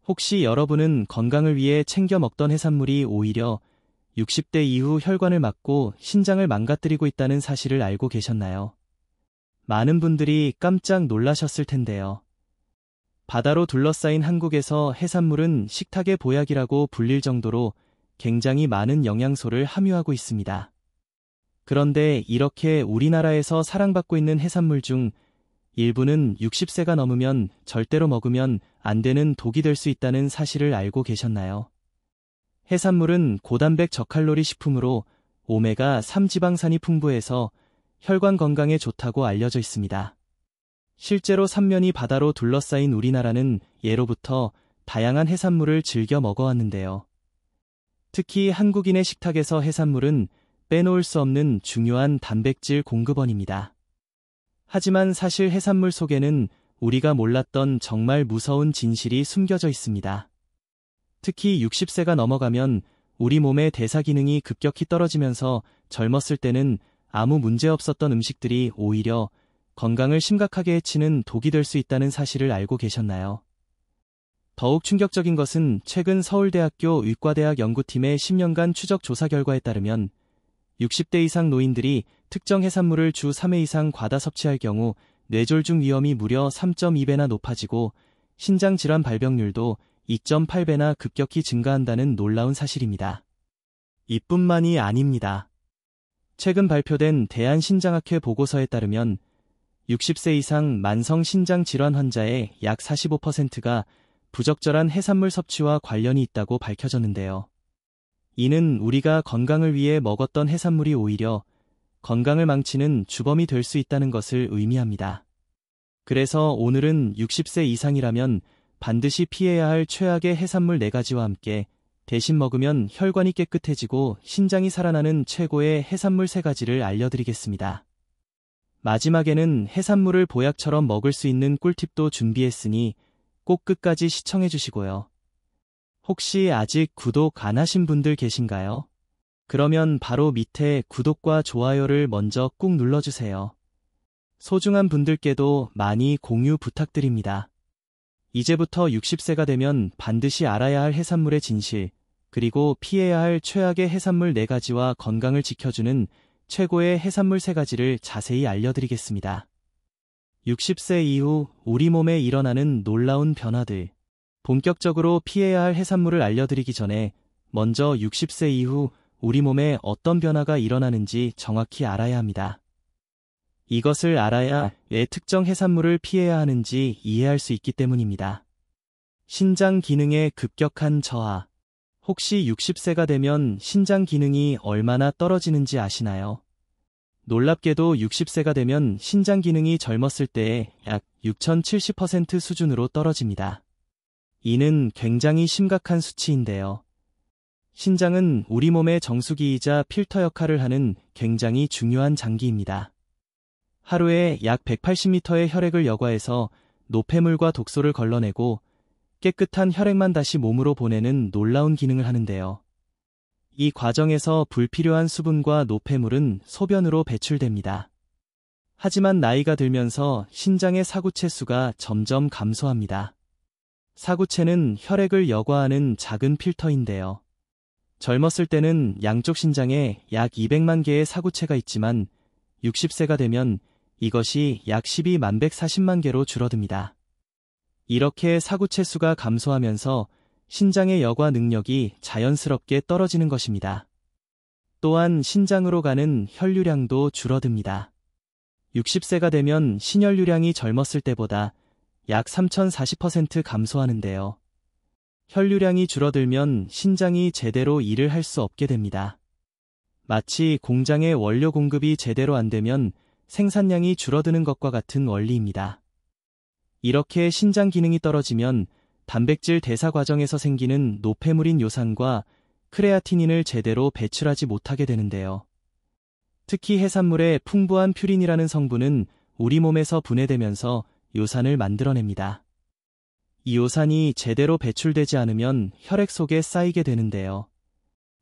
혹시 여러분은 건강을 위해 챙겨 먹던 해산물이 오히려 60대 이후 혈관을 막고 신장을 망가뜨리고 있다는 사실을 알고 계셨나요? 많은 분들이 깜짝 놀라셨을 텐데요. 바다로 둘러싸인 한국에서 해산물은 식탁의 보약이라고 불릴 정도로 굉장히 많은 영양소를 함유하고 있습니다. 그런데 이렇게 우리나라에서 사랑받고 있는 해산물 중 일부는 60세가 넘으면 절대로 먹으면 안 되는 독이 될 수 있다는 사실을 알고 계셨나요? 해산물은 고단백 저칼로리 식품으로 오메가3 지방산이 풍부해서 혈관 건강에 좋다고 알려져 있습니다. 실제로 삼면이 바다로 둘러싸인 우리나라는 예로부터 다양한 해산물을 즐겨 먹어왔는데요. 특히 한국인의 식탁에서 해산물은 빼놓을 수 없는 중요한 단백질 공급원입니다. 하지만 사실 해산물 속에는 우리가 몰랐던 정말 무서운 진실이 숨겨져 있습니다. 특히 60세가 넘어가면 우리 몸의 대사 기능이 급격히 떨어지면서 젊었을 때는 아무 문제 없었던 음식들이 오히려 건강을 심각하게 해치는 독이 될 수 있다는 사실을 알고 계셨나요? 더욱 충격적인 것은 최근 서울대학교 의과대학 연구팀의 10년간 추적 조사 결과에 따르면 60대 이상 노인들이 특정 해산물을 주 3회 이상 과다 섭취할 경우 뇌졸중 위험이 무려 3.2배나 높아지고 신장질환 발병률도 2.8배나 급격히 증가한다는 놀라운 사실입니다. 이뿐만이 아닙니다. 최근 발표된 대한신장학회 보고서에 따르면 60세 이상 만성 신장질환 환자의 약 45%가 부적절한 해산물 섭취와 관련이 있다고 밝혀졌는데요. 이는 우리가 건강을 위해 먹었던 해산물이 오히려 건강을 망치는 주범이 될 수 있다는 것을 의미합니다. 그래서 오늘은 60세 이상이라면 반드시 피해야 할 최악의 해산물 4가지와 함께 대신 먹으면 혈관이 깨끗해지고 신장이 살아나는 최고의 해산물 3가지를 알려드리겠습니다. 마지막에는 해산물을 보약처럼 먹을 수 있는 꿀팁도 준비했으니 꼭 끝까지 시청해 주시고요. 혹시 아직 구독 안 하신 분들 계신가요? 그러면 바로 밑에 구독과 좋아요를 먼저 꾹 눌러주세요. 소중한 분들께도 많이 공유 부탁드립니다. 이제부터 60세가 되면 반드시 알아야 할 해산물의 진실, 그리고 피해야 할 최악의 해산물 4가지와 건강을 지켜주는 최고의 해산물 3가지를 자세히 알려드리겠습니다. 60세 이후 우리 몸에 일어나는 놀라운 변화들. 본격적으로 피해야 할 해산물을 알려드리기 전에 먼저 60세 이후 우리 몸에 어떤 변화가 일어나는지 정확히 알아야 합니다. 이것을 알아야 왜 특정 해산물을 피해야 하는지 이해할 수 있기 때문입니다. 신장 기능의 급격한 저하. 혹시 60세가 되면 신장 기능이 얼마나 떨어지는지 아시나요? 놀랍게도 60세가 되면 신장 기능이 젊었을 때의 약 6070% 수준으로 떨어집니다. 이는 굉장히 심각한 수치인데요. 신장은 우리 몸의 정수기이자 필터 역할을 하는 굉장히 중요한 장기입니다. 하루에 약 180m의 혈액을 여과해서 노폐물과 독소를 걸러내고 깨끗한 혈액만 다시 몸으로 보내는 놀라운 기능을 하는데요. 이 과정에서 불필요한 수분과 노폐물은 소변으로 배출됩니다. 하지만 나이가 들면서 신장의 사구체 수가 점점 감소합니다. 사구체는 혈액을 여과하는 작은 필터인데요. 젊었을 때는 양쪽 신장에 약 200만 개의 사구체가 있지만 60세가 되면 이것이 약 12만 140만 개로 줄어듭니다. 이렇게 사구체 수가 감소하면서 신장의 여과 능력이 자연스럽게 떨어지는 것입니다. 또한 신장으로 가는 혈류량도 줄어듭니다. 60세가 되면 신혈류량이 젊었을 때보다 약 3040% 감소하는데요. 혈류량이 줄어들면 신장이 제대로 일을 할 수 없게 됩니다. 마치 공장의 원료 공급이 제대로 안 되면 생산량이 줄어드는 것과 같은 원리입니다. 이렇게 신장 기능이 떨어지면 단백질 대사 과정에서 생기는 노폐물인 요산과 크레아티닌을 제대로 배출하지 못하게 되는데요. 특히 해산물의 풍부한 퓨린이라는 성분은 우리 몸에서 분해되면서 요산을 만들어냅니다. 이 요산이 제대로 배출되지 않으면 혈액 속에 쌓이게 되는데요.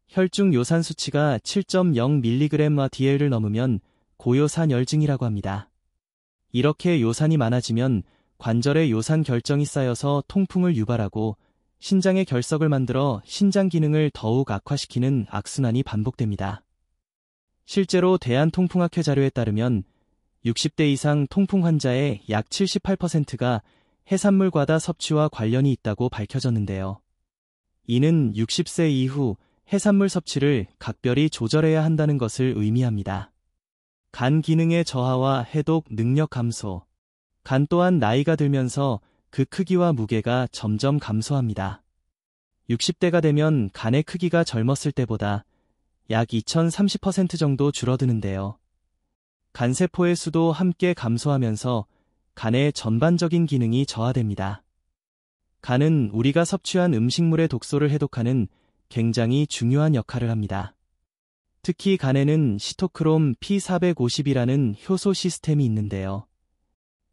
혈중 요산 수치가 7.0mg/dl을 넘으면 고요산열증이라고 합니다. 이렇게 요산이 많아지면 관절에 요산 결정이 쌓여서 통풍을 유발하고 신장의 결석을 만들어 신장 기능을 더욱 악화시키는 악순환이 반복됩니다. 실제로 대한통풍학회 자료에 따르면 60대 이상 통풍 환자의 약 78%가 해산물 과다 섭취와 관련이 있다고 밝혀졌는데요. 이는 60세 이후 해산물 섭취를 각별히 조절해야 한다는 것을 의미합니다. 간 기능의 저하와 해독 능력 감소. 간 또한 나이가 들면서 그 크기와 무게가 점점 감소합니다. 60대가 되면 간의 크기가 젊었을 때보다 약 2030% 정도 줄어드는데요. 간세포의 수도 함께 감소하면서 간의 전반적인 기능이 저하됩니다. 간은 우리가 섭취한 음식물의 독소를 해독하는 굉장히 중요한 역할을 합니다. 특히 간에는 시토크롬 P450이라는 효소 시스템이 있는데요.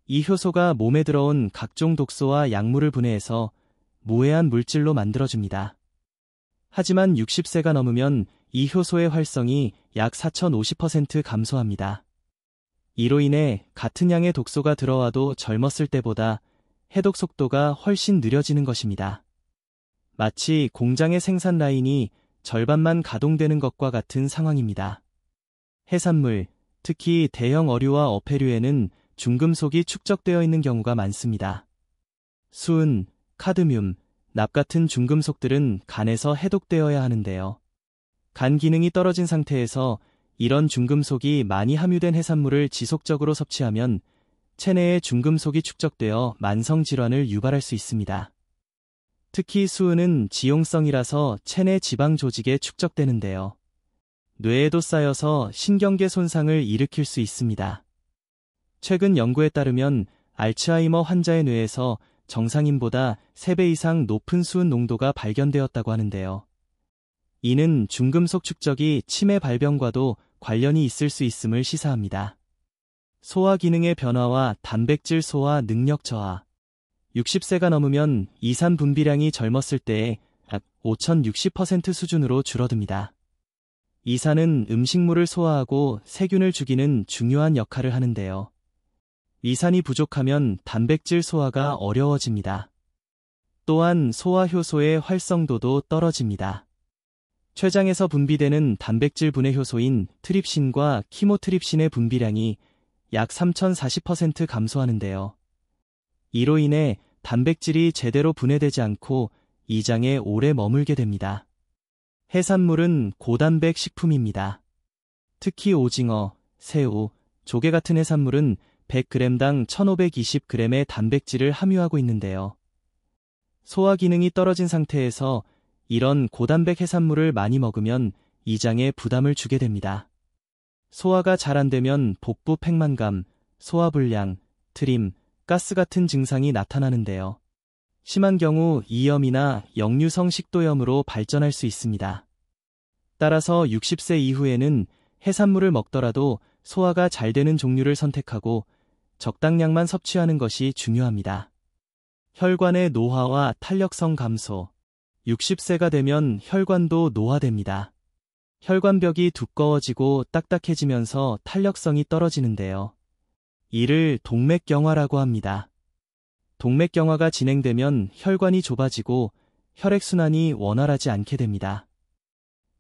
이 효소가 몸에 들어온 각종 독소와 약물을 분해해서 무해한 물질로 만들어줍니다. 하지만 60세가 넘으면 이 효소의 활성이 약 4050% 감소합니다. 이로 인해 같은 양의 독소가 들어와도 젊었을 때보다 해독 속도가 훨씬 느려지는 것입니다. 마치 공장의 생산 라인이 절반만 가동되는 것과 같은 상황입니다. 해산물, 특히 대형 어류와 어패류에는 중금속이 축적되어 있는 경우가 많습니다. 수은, 카드뮴, 납 같은 중금속들은 간에서 해독되어야 하는데요. 간 기능이 떨어진 상태에서 이런 중금속이 많이 함유된 해산물을 지속적으로 섭취하면 체내에 중금속이 축적되어 만성질환을 유발할 수 있습니다. 특히 수은은 지용성이라서 체내 지방 조직에 축적되는데요. 뇌에도 쌓여서 신경계 손상을 일으킬 수 있습니다. 최근 연구에 따르면 알츠하이머 환자의 뇌에서 정상인보다 3배 이상 높은 수은 농도가 발견되었다고 하는데요. 이는 중금속 축적이 치매 발병과도 관련이 있을 수 있음을 시사합니다. 소화 기능의 변화와 단백질 소화 능력 저하. 60세가 넘으면 이산 분비량이 젊었을 때의 약 5060% 수준으로 줄어듭니다. 이산은 음식물을 소화하고 세균을 죽이는 중요한 역할을 하는데요. 이산이 부족하면 단백질 소화가 어려워집니다. 또한 소화 효소의 활성도도 떨어집니다. 췌장에서 분비되는 단백질 분해 효소인 트립신과 키모트립신의 분비량이 약 3040% 감소하는데요. 이로 인해 단백질이 제대로 분해되지 않고 이장에 오래 머물게 됩니다. 해산물은 고단백 식품입니다. 특히 오징어, 새우, 조개 같은 해산물은 100g당 1520g의 단백질을 함유하고 있는데요. 소화 기능이 떨어진 상태에서 이런 고단백 해산물을 많이 먹으면 이장에 부담을 주게 됩니다. 소화가 잘 안 되면 복부 팽만감, 소화불량, 트림, 가스 같은 증상이 나타나는데요. 심한 경우 이염이나 역류성 식도염으로 발전할 수 있습니다. 따라서 60세 이후에는 해산물을 먹더라도 소화가 잘 되는 종류를 선택하고 적당량만 섭취하는 것이 중요합니다. 혈관의 노화와 탄력성 감소. 60세가 되면 혈관도 노화됩니다. 혈관벽이 두꺼워지고 딱딱해지면서 탄력성이 떨어지는데요. 이를 동맥경화라고 합니다. 동맥경화가 진행되면 혈관이 좁아지고 혈액순환이 원활하지 않게 됩니다.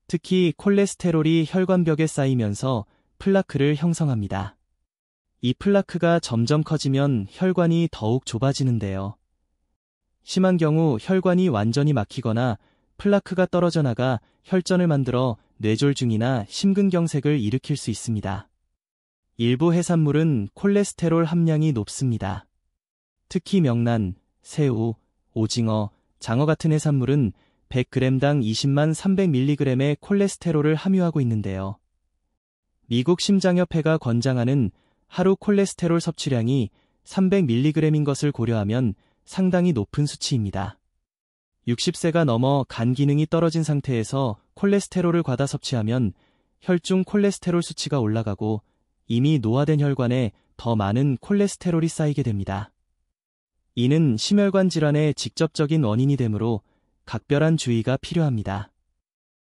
특히 콜레스테롤이 혈관벽에 쌓이면서 플라크를 형성합니다. 이 플라크가 점점 커지면 혈관이 더욱 좁아지는데요. 심한 경우 혈관이 완전히 막히거나 플라크가 떨어져 나가 혈전을 만들어 뇌졸중이나 심근경색을 일으킬 수 있습니다. 일부 해산물은 콜레스테롤 함량이 높습니다. 특히 명란, 새우, 오징어, 장어 같은 해산물은 100g당 20만 300mg의 콜레스테롤을 함유하고 있는데요. 미국 심장협회가 권장하는 하루 콜레스테롤 섭취량이 300mg인 것을 고려하면 상당히 높은 수치입니다. 60세가 넘어 간 기능이 떨어진 상태에서 콜레스테롤을 과다 섭취하면 혈중 콜레스테롤 수치가 올라가고 이미 노화된 혈관에 더 많은 콜레스테롤이 쌓이게 됩니다. 이는 심혈관 질환의 직접적인 원인이 되므로 각별한 주의가 필요합니다.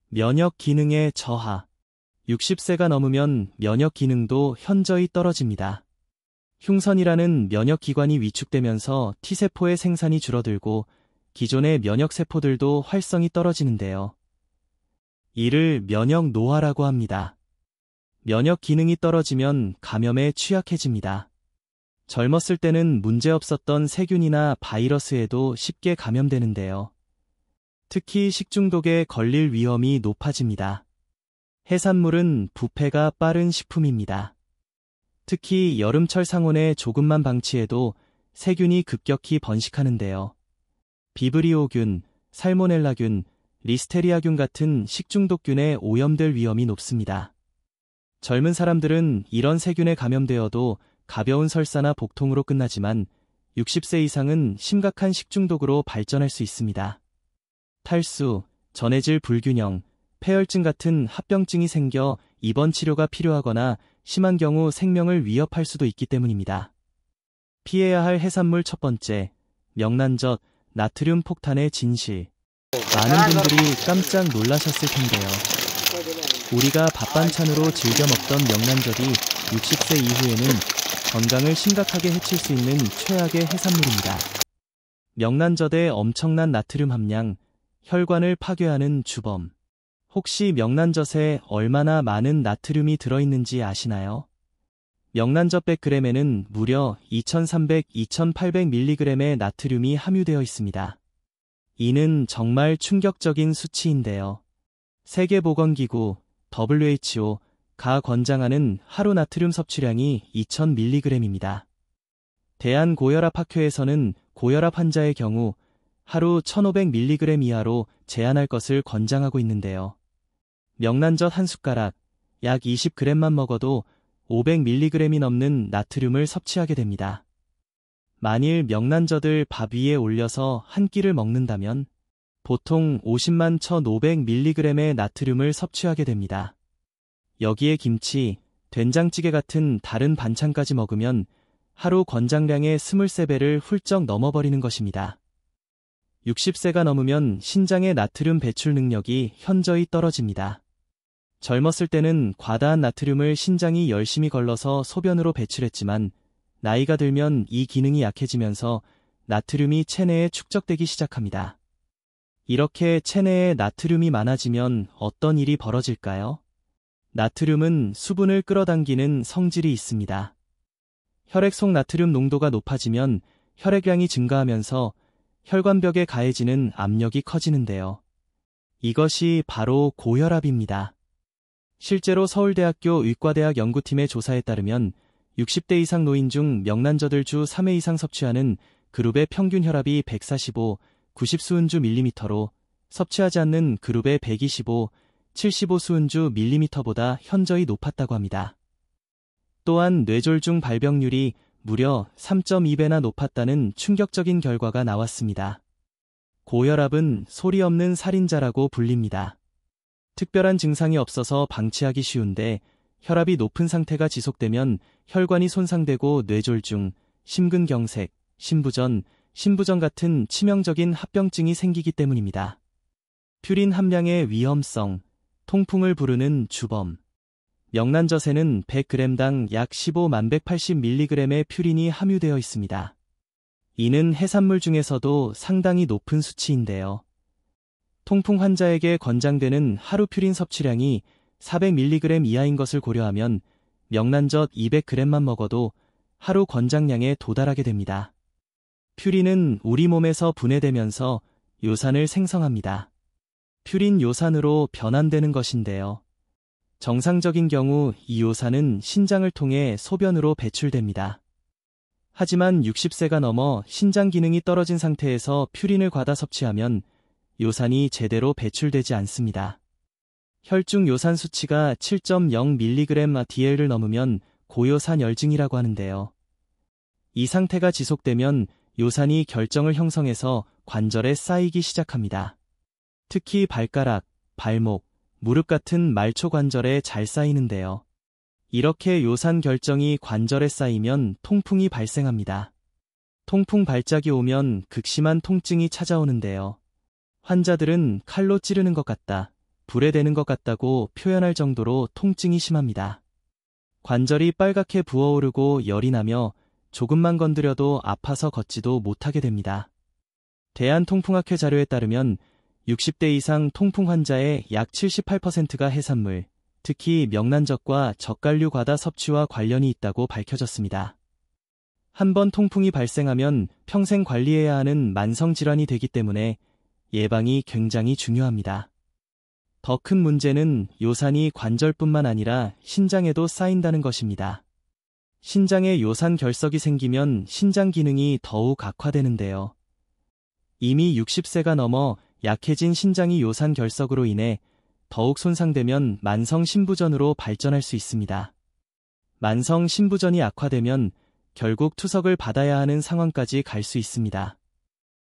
면역 기능의 저하. 60세가 넘으면 면역 기능도 현저히 떨어집니다. 흉선이라는 면역 기관이 위축되면서 T세포의 생산이 줄어들고 기존의 면역세포들도 활성이 떨어지는데요. 이를 면역 노화라고 합니다. 면역 기능이 떨어지면 감염에 취약해집니다. 젊었을 때는 문제없었던 세균이나 바이러스에도 쉽게 감염되는데요. 특히 식중독에 걸릴 위험이 높아집니다. 해산물은 부패가 빠른 식품입니다. 특히 여름철 상온에 조금만 방치해도 세균이 급격히 번식하는데요. 비브리오균, 살모넬라균, 리스테리아균 같은 식중독균에 오염될 위험이 높습니다. 젊은 사람들은 이런 세균에 감염되어도 가벼운 설사나 복통으로 끝나지만 60세 이상은 심각한 식중독으로 발전할 수 있습니다. 탈수, 전해질 불균형, 폐혈증 같은 합병증이 생겨 입원 치료가 필요하거나 심한 경우 생명을 위협할 수도 있기 때문입니다. 피해야 할 해산물 첫 번째, 명란젓, 나트륨 폭탄의 진실. 많은 분들이 깜짝 놀라셨을 텐데요. 우리가 밥 반찬으로 즐겨 먹던 명란젓이 60세 이후에는 건강을 심각하게 해칠 수 있는 최악의 해산물입니다. 명란젓의 엄청난 나트륨 함량, 혈관을 파괴하는 주범. 혹시 명란젓에 얼마나 많은 나트륨이 들어있는지 아시나요? 명란젓 100g에는 무려 2300-2800mg의 나트륨이 함유되어 있습니다. 이는 정말 충격적인 수치인데요. 세계보건기구, WHO,가 권장하는 하루 나트륨 섭취량이 2000mg입니다. 대한고혈압학회에서는 고혈압 환자의 경우 하루 1500mg 이하로 제한할 것을 권장하고 있는데요. 명란젓 한 숟가락, 약 20g만 먹어도 500mg이 넘는 나트륨을 섭취하게 됩니다. 만일 명란젓을 밥 위에 올려서 한 끼를 먹는다면 보통 50만 1500mg의 나트륨을 섭취하게 됩니다. 여기에 김치, 된장찌개 같은 다른 반찬까지 먹으면 하루 권장량의 23배를 훌쩍 넘어버리는 것입니다. 60세가 넘으면 신장의 나트륨 배출 능력이 현저히 떨어집니다. 젊었을 때는 과다한 나트륨을 신장이 열심히 걸러서 소변으로 배출했지만 나이가 들면 이 기능이 약해지면서 나트륨이 체내에 축적되기 시작합니다. 이렇게 체내에 나트륨이 많아지면 어떤 일이 벌어질까요? 나트륨은 수분을 끌어당기는 성질이 있습니다. 혈액 속 나트륨 농도가 높아지면 혈액량이 증가하면서 혈관벽에 가해지는 압력이 커지는데요. 이것이 바로 고혈압입니다. 실제로 서울대학교 의과대학 연구팀의 조사에 따르면 60대 이상 노인 중 명란젓을 주 3회 이상 섭취하는 그룹의 평균 혈압이 145, 90 수은주 밀리미터로 섭취하지 않는 그룹의 125, 75 수은주 밀리미터보다 현저히 높았다고 합니다. 또한 뇌졸중 발병률이 무려 3.2배나 높았다는 충격적인 결과가 나왔습니다. 고혈압은 소리 없는 살인자라고 불립니다. 특별한 증상이 없어서 방치하기 쉬운데 혈압이 높은 상태가 지속되면 혈관이 손상되고 뇌졸중, 심근경색, 심부전 같은 치명적인 합병증이 생기기 때문입니다. 퓨린 함량의 위험성, 통풍을 부르는 주범. 명란젓에는 100g당 약 15만 180mg의 퓨린이 함유되어 있습니다. 이는 해산물 중에서도 상당히 높은 수치인데요. 통풍 환자에게 권장되는 하루 퓨린 섭취량이 400mg 이하인 것을 고려하면 명란젓 200g만 먹어도 하루 권장량에 도달하게 됩니다. 퓨린은 우리 몸에서 분해되면서 요산을 생성합니다. 퓨린 요산으로 변환되는 것인데요. 정상적인 경우 이 요산은 신장을 통해 소변으로 배출됩니다. 하지만 60세가 넘어 신장 기능이 떨어진 상태에서 퓨린을 과다 섭취하면 요산이 제대로 배출되지 않습니다. 혈중 요산 수치가 7.0mg/dl을 넘으면 고요산 열증이라고 하는데요. 이 상태가 지속되면 요산이 결정을 형성해서 관절에 쌓이기 시작합니다. 특히 발가락, 발목, 무릎 같은 말초 관절에 잘 쌓이는데요. 이렇게 요산 결정이 관절에 쌓이면 통풍이 발생합니다. 통풍 발작이 오면 극심한 통증이 찾아오는데요. 환자들은 칼로 찌르는 것 같다, 불에 대는 것 같다고 표현할 정도로 통증이 심합니다. 관절이 빨갛게 부어오르고 열이 나며 조금만 건드려도 아파서 걷지도 못하게 됩니다. 대한통풍학회 자료에 따르면 60대 이상 통풍 환자의 약 78%가 해산물, 특히 명란젓과 젓갈류 과다 섭취와 관련이 있다고 밝혀졌습니다. 한번 통풍이 발생하면 평생 관리해야 하는 만성질환이 되기 때문에 예방이 굉장히 중요합니다. 더 큰 문제는 요산이 관절뿐만 아니라 신장에도 쌓인다는 것입니다. 신장에 요산 결석이 생기면 신장 기능이 더욱 악화되는데요. 이미 60세가 넘어 약해진 신장이 요산 결석으로 인해 더욱 손상되면 만성 신부전으로 발전할 수 있습니다. 만성 신부전이 악화되면 결국 투석을 받아야 하는 상황까지 갈 수 있습니다.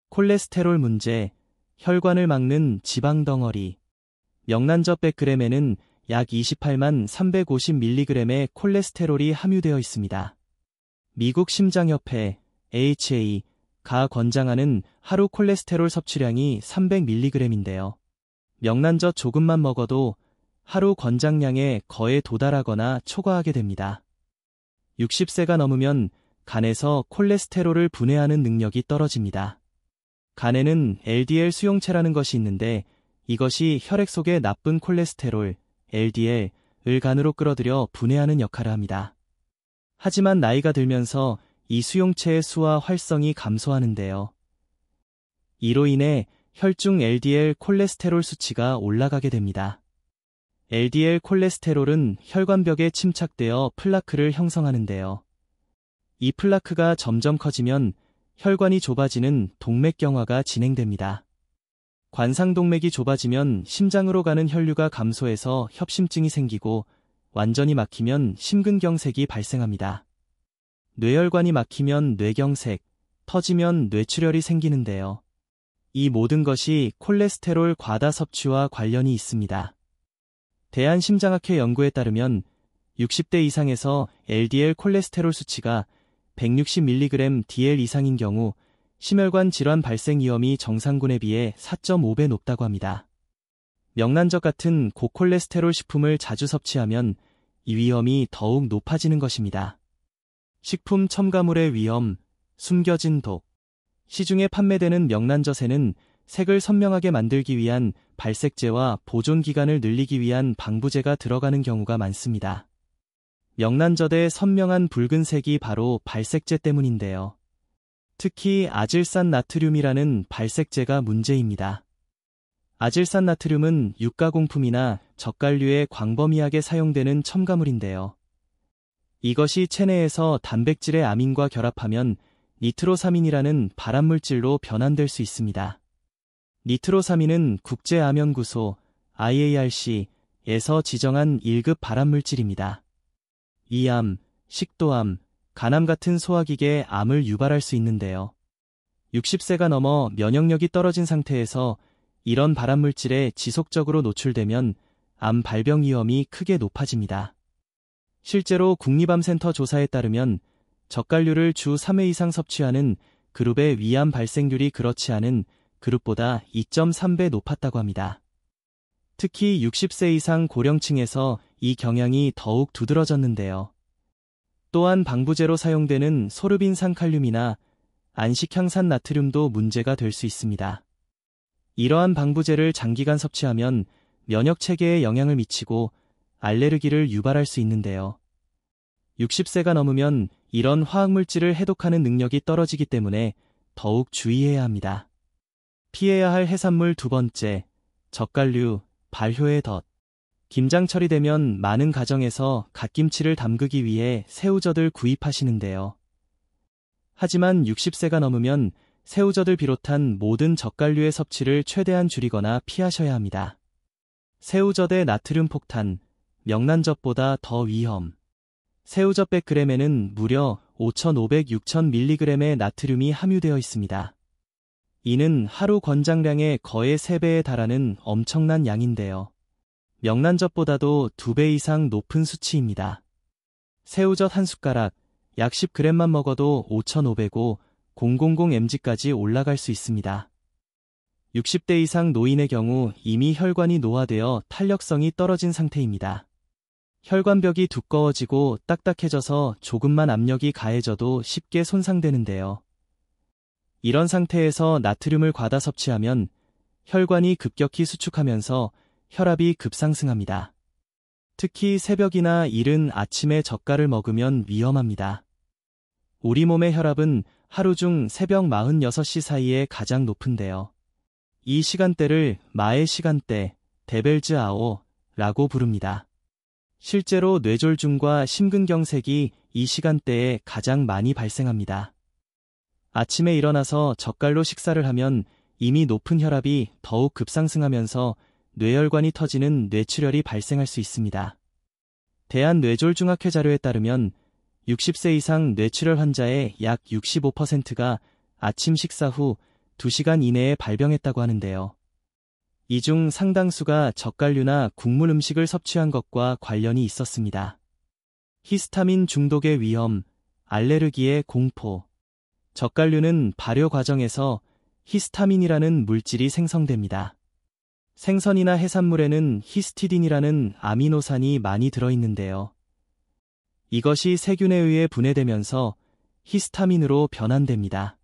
콜레스테롤 문제, 혈관을 막는 지방 덩어리. 명란젓 100g에는 약 28만 350mg의 콜레스테롤이 함유되어 있습니다. 미국 심장협회 AHA가 권장하는 하루 콜레스테롤 섭취량이 300mg인데요. 명란젓 조금만 먹어도 하루 권장량에 거의 도달하거나 초과하게 됩니다. 60세가 넘으면 간에서 콜레스테롤을 분해하는 능력이 떨어집니다. 간에는 LDL 수용체라는 것이 있는데 이것이 혈액 속의 나쁜 콜레스테롤, LDL을 간으로 끌어들여 분해하는 역할을 합니다. 하지만 나이가 들면서 이 수용체의 수와 활성이 감소하는데요. 이로 인해 혈중 LDL 콜레스테롤 수치가 올라가게 됩니다. LDL 콜레스테롤은 혈관벽에 침착되어 플라크를 형성하는데요. 이 플라크가 점점 커지면 혈관이 좁아지는 동맥경화가 진행됩니다. 관상동맥이 좁아지면 심장으로 가는 혈류가 감소해서 협심증이 생기고 완전히 막히면 심근경색이 발생합니다. 뇌혈관이 막히면 뇌경색, 터지면 뇌출혈이 생기는데요. 이 모든 것이 콜레스테롤 과다 섭취와 관련이 있습니다. 대한심장학회 연구에 따르면 60대 이상에서 LDL 콜레스테롤 수치가 160mg DL 이상인 경우 심혈관 질환 발생 위험이 정상군에 비해 4.5배 높다고 합니다. 명란젓 같은 고콜레스테롤 식품을 자주 섭취하면 이 위험이 더욱 높아지는 것입니다. 식품 첨가물의 위험, 숨겨진 독. 시중에 판매되는 명란젓에는 색을 선명하게 만들기 위한 발색제와 보존 기간을 늘리기 위한 방부제가 들어가는 경우가 많습니다. 명란젓의 선명한 붉은색이 바로 발색제 때문인데요. 특히 아질산 나트륨이라는 발색제가 문제입니다. 아질산 나트륨은 육가공품이나 젓갈류에 광범위하게 사용되는 첨가물인데요. 이것이 체내에서 단백질의 아민과 결합하면 니트로사민이라는 발암물질로 변환될 수 있습니다. 니트로사민은 국제암연구소 IARC에서 지정한 1급 발암물질입니다. 이암, 식도암, 간암 같은 소화기계 암을 유발할 수 있는데요. 60세가 넘어 면역력이 떨어진 상태에서 이런 발암물질에 지속적으로 노출되면 암 발병 위험이 크게 높아집니다. 실제로 국립암센터 조사에 따르면 젓갈류를 주 3회 이상 섭취하는 그룹의 위암 발생률이 그렇지 않은 그룹보다 2.3배 높았다고 합니다. 특히 60세 이상 고령층에서 이 경향이 더욱 두드러졌는데요. 또한 방부제로 사용되는 소르빈산 칼륨이나 안식향산 나트륨도 문제가 될 수 있습니다. 이러한 방부제를 장기간 섭취하면 면역체계에 영향을 미치고 알레르기를 유발할 수 있는데요. 60세가 넘으면 이런 화학물질을 해독하는 능력이 떨어지기 때문에 더욱 주의해야 합니다. 피해야 할 해산물 두 번째, 젓갈류, 발효의 덫. 김장철이 되면 많은 가정에서 갓김치를 담그기 위해 새우젓을 구입하시는데요. 하지만 60세가 넘으면 새우젓을 비롯한 모든 젓갈류의 섭취를 최대한 줄이거나 피하셔야 합니다. 새우젓의 나트륨 폭탄, 명란젓보다 더 위험. 새우젓 100g에는 무려 5,500-6,000mg의 나트륨이 함유되어 있습니다. 이는 하루 권장량의 거의 3배에 달하는 엄청난 양인데요. 명란젓보다도 2배 이상 높은 수치입니다. 새우젓 한 숟가락, 약 10g만 먹어도 5,500mg까지 올라갈 수 있습니다. 60대 이상 노인의 경우 이미 혈관이 노화되어 탄력성이 떨어진 상태입니다. 혈관벽이 두꺼워지고 딱딱해져서 조금만 압력이 가해져도 쉽게 손상되는데요. 이런 상태에서 나트륨을 과다 섭취하면 혈관이 급격히 수축하면서 혈압이 급상승합니다. 특히 새벽이나 이른 아침에 젓갈을 먹으면 위험합니다. 우리 몸의 혈압은 하루 중 새벽 46시 사이에 가장 높은데요. 이 시간대를 마의 시간대, 데벨즈 아워라고 부릅니다. 실제로 뇌졸중과 심근경색이 이 시간대에 가장 많이 발생합니다. 아침에 일어나서 젓갈로 식사를 하면 이미 높은 혈압이 더욱 급상승하면서 뇌혈관이 터지는 뇌출혈이 발생할 수 있습니다. 대한뇌졸중학회 자료에 따르면 60세 이상 뇌출혈 환자의 약 65%가 아침 식사 후 2시간 이내에 발병했다고 하는데요. 이 중 상당수가 젓갈류나 국물 음식을 섭취한 것과 관련이 있었습니다. 히스타민 중독의 위험, 알레르기의 공포. 젓갈류는 발효 과정에서 히스타민이라는 물질이 생성됩니다. 생선이나 해산물에는 히스티딘이라는 아미노산이 많이 들어있는데요. 이것이 세균에 의해 분해되면서 히스타민으로 변환됩니다.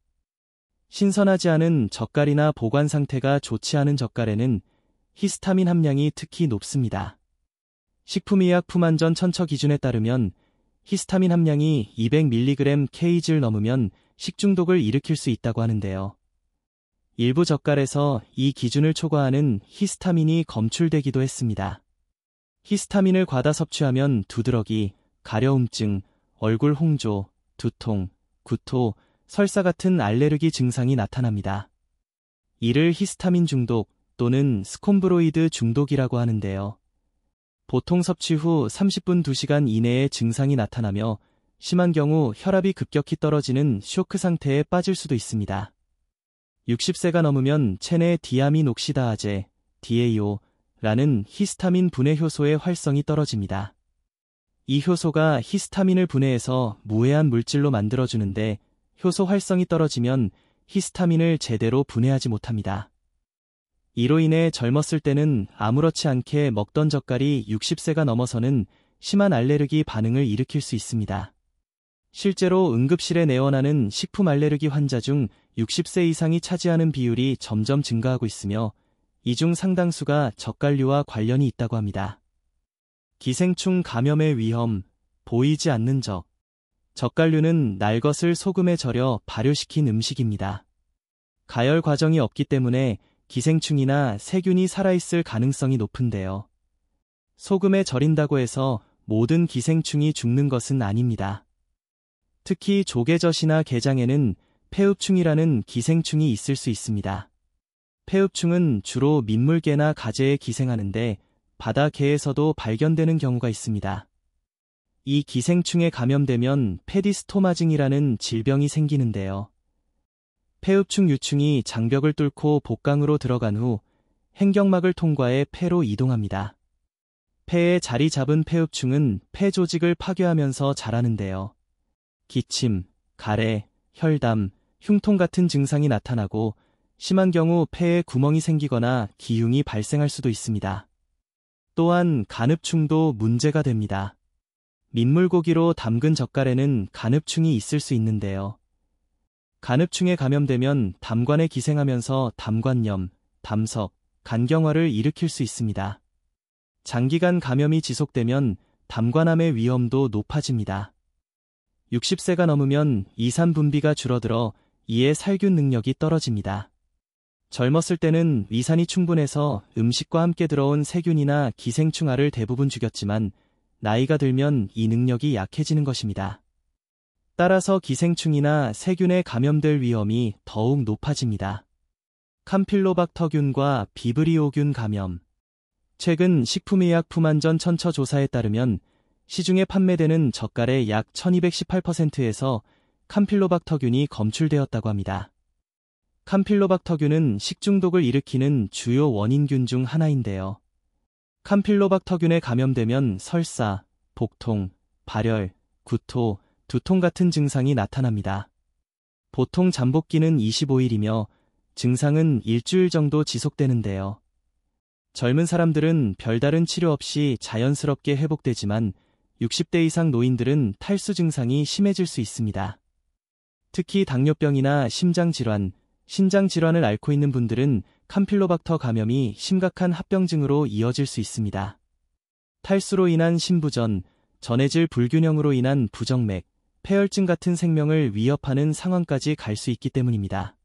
신선하지 않은 젓갈이나 보관 상태가 좋지 않은 젓갈에는 히스타민 함량이 특히 높습니다. 식품의약품안전 천처 기준에 따르면 히스타민 함량이 200mg/kg를 넘으면 식중독을 일으킬 수 있다고 하는데요. 일부 젓갈에서 이 기준을 초과하는 히스타민이 검출되기도 했습니다. 히스타민을 과다 섭취하면 두드러기, 가려움증, 얼굴 홍조, 두통, 구토, 설사 같은 알레르기 증상이 나타납니다. 이를 히스타민 중독 또는 스콤브로이드 중독이라고 하는데요. 보통 섭취 후 30분 2시간 이내에 증상이 나타나며 심한 경우 혈압이 급격히 떨어지는 쇼크 상태에 빠질 수도 있습니다. 60세가 넘으면 체내 디아민옥시다아제, DAO라는 히스타민 분해 효소의 활성이 떨어집니다. 이 효소가 히스타민을 분해해서 무해한 물질로 만들어주는데 효소 활성이 떨어지면 히스타민을 제대로 분해하지 못합니다. 이로 인해 젊었을 때는 아무렇지 않게 먹던 젓갈이 60세가 넘어서는 심한 알레르기 반응을 일으킬 수 있습니다. 실제로 응급실에 내원하는 식품 알레르기 환자 중 60세 이상이 차지하는 비율이 점점 증가하고 있으며 이 중 상당수가 젓갈류와 관련이 있다고 합니다. 기생충 감염의 위험, 보이지 않는 적. 젓갈류는 날 것을 소금에 절여 발효시킨 음식입니다. 가열 과정이 없기 때문에 기생충이나 세균이 살아있을 가능성이 높은데요. 소금에 절인다고 해서 모든 기생충이 죽는 것은 아닙니다. 특히 조개젓이나 게장에는 폐흡충이라는 기생충이 있을 수 있습니다. 폐흡충은 주로 민물개나 가재에 기생하는데 바다개에서도 발견되는 경우가 있습니다. 이 기생충에 감염되면 페디스토마증이라는 질병이 생기는데요. 폐흡충 유충이 장벽을 뚫고 복강으로 들어간 후 행경막을 통과해 폐로 이동합니다. 폐에 자리 잡은 폐흡충은 폐 조직을 파괴하면서 자라는데요. 기침, 가래, 혈담, 흉통 같은 증상이 나타나고 심한 경우 폐에 구멍이 생기거나 기흉이 발생할 수도 있습니다. 또한 간흡충도 문제가 됩니다. 민물고기로 담근 젓갈에는 간흡충이 있을 수 있는데요. 간흡충에 감염되면 담관에 기생하면서 담관염, 담석, 간경화를 일으킬 수 있습니다. 장기간 감염이 지속되면 담관암의 위험도 높아집니다. 60세가 넘으면 이산 분비가 줄어들어 이에 살균 능력이 떨어집니다. 젊었을 때는 위산이 충분해서 음식과 함께 들어온 세균이나 기생충알을 대부분 죽였지만 나이가 들면 이 능력이 약해지는 것입니다. 따라서 기생충이나 세균에 감염될 위험이 더욱 높아집니다. 캄필로박터균과 비브리오균 감염. 최근 식품의약품안전 천처 조사에 따르면 시중에 판매되는 젓갈의 약 1218%에서 캄필로박터균이 검출되었다고 합니다. 캄필로박터균은 식중독을 일으키는 주요 원인균 중 하나인데요. 캄필로박터균에 감염되면 설사, 복통, 발열, 구토, 두통 같은 증상이 나타납니다. 보통 잠복기는 25일이며 증상은 일주일 정도 지속되는데요. 젊은 사람들은 별다른 치료 없이 자연스럽게 회복되지만 60대 이상 노인들은 탈수 증상이 심해질 수 있습니다. 특히 당뇨병이나 심장질환, 신장질환을 앓고 있는 분들은 캄필로박터 감염이 심각한 합병증으로 이어질 수 있습니다. 탈수로 인한 심부전, 전해질 불균형으로 인한 부정맥, 폐혈증 같은 생명을 위협하는 상황까지 갈 수 있기 때문입니다.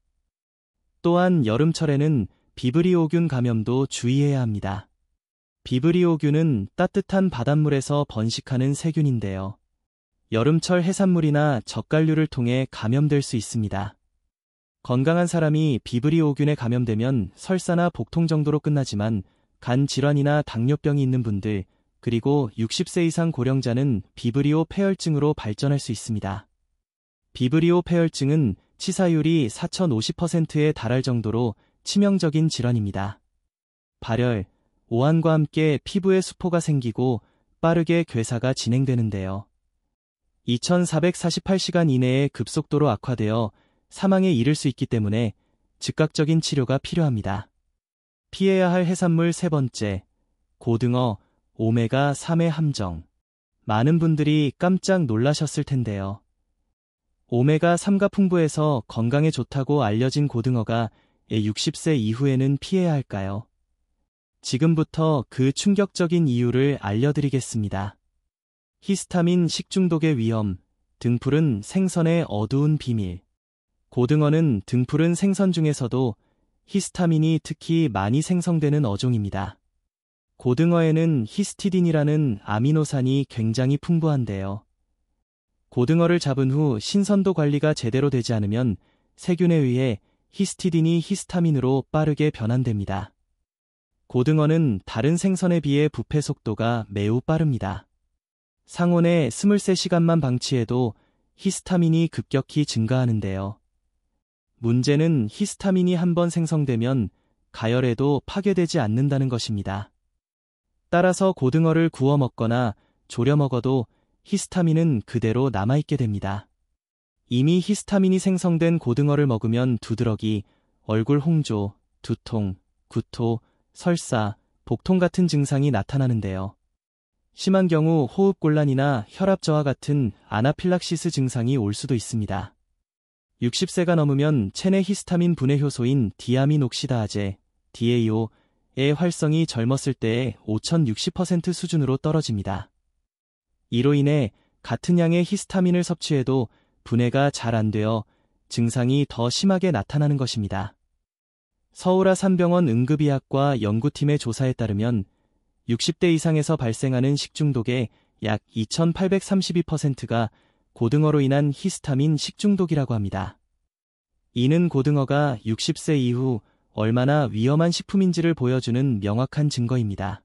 또한 여름철에는 비브리오균 감염도 주의해야 합니다. 비브리오균은 따뜻한 바닷물에서 번식하는 세균인데요. 여름철 해산물이나 젓갈류를 통해 감염될 수 있습니다. 건강한 사람이 비브리오균에 감염되면 설사나 복통 정도로 끝나지만 간 질환이나 당뇨병이 있는 분들, 그리고 60세 이상 고령자는 비브리오 폐혈증으로 발전할 수 있습니다. 비브리오 폐혈증은 치사율이 4050%에 달할 정도로 치명적인 질환입니다. 발열, 오한과 함께 피부에 수포가 생기고 빠르게 괴사가 진행되는데요. 2448시간 이내에 급속도로 악화되어 사망에 이를 수 있기 때문에 즉각적인 치료가 필요합니다. 피해야 할 해산물 세 번째, 고등어, 오메가3의 함정. 많은 분들이 깜짝 놀라셨을 텐데요. 오메가3가 풍부해서 건강에 좋다고 알려진 고등어가 60세 이후에는 피해야 할까요? 지금부터 그 충격적인 이유를 알려드리겠습니다. 히스타민 식중독의 위험, 등푸른 생선의 어두운 비밀. 고등어는 등푸른 생선 중에서도 히스타민이 특히 많이 생성되는 어종입니다. 고등어에는 히스티딘이라는 아미노산이 굉장히 풍부한데요. 고등어를 잡은 후 신선도 관리가 제대로 되지 않으면 세균에 의해 히스티딘이 히스타민으로 빠르게 변환됩니다. 고등어는 다른 생선에 비해 부패 속도가 매우 빠릅니다. 상온에 23시간만 방치해도 히스타민이 급격히 증가하는데요. 문제는 히스타민이 한번 생성되면 가열해도 파괴되지 않는다는 것입니다. 따라서 고등어를 구워 먹거나 졸여 먹어도 히스타민은 그대로 남아있게 됩니다. 이미 히스타민이 생성된 고등어를 먹으면 두드러기, 얼굴 홍조, 두통, 구토, 설사, 복통 같은 증상이 나타나는데요. 심한 경우 호흡곤란이나 혈압저하 같은 아나필락시스 증상이 올 수도 있습니다. 60세가 넘으면 체내 히스타민 분해 효소인 디아민옥시다아제, DAO의 활성이 젊었을 때의 5060% 수준으로 떨어집니다. 이로 인해 같은 양의 히스타민을 섭취해도 분해가 잘 안 되어 증상이 더 심하게 나타나는 것입니다. 서울아산병원 응급의학과 연구팀의 조사에 따르면 60대 이상에서 발생하는 식중독의 약 2832%가 고등어로 인한 히스타민 식중독이라고 합니다. 이는 고등어가 60세 이후 얼마나 위험한 식품인지를 보여주는 명확한 증거입니다.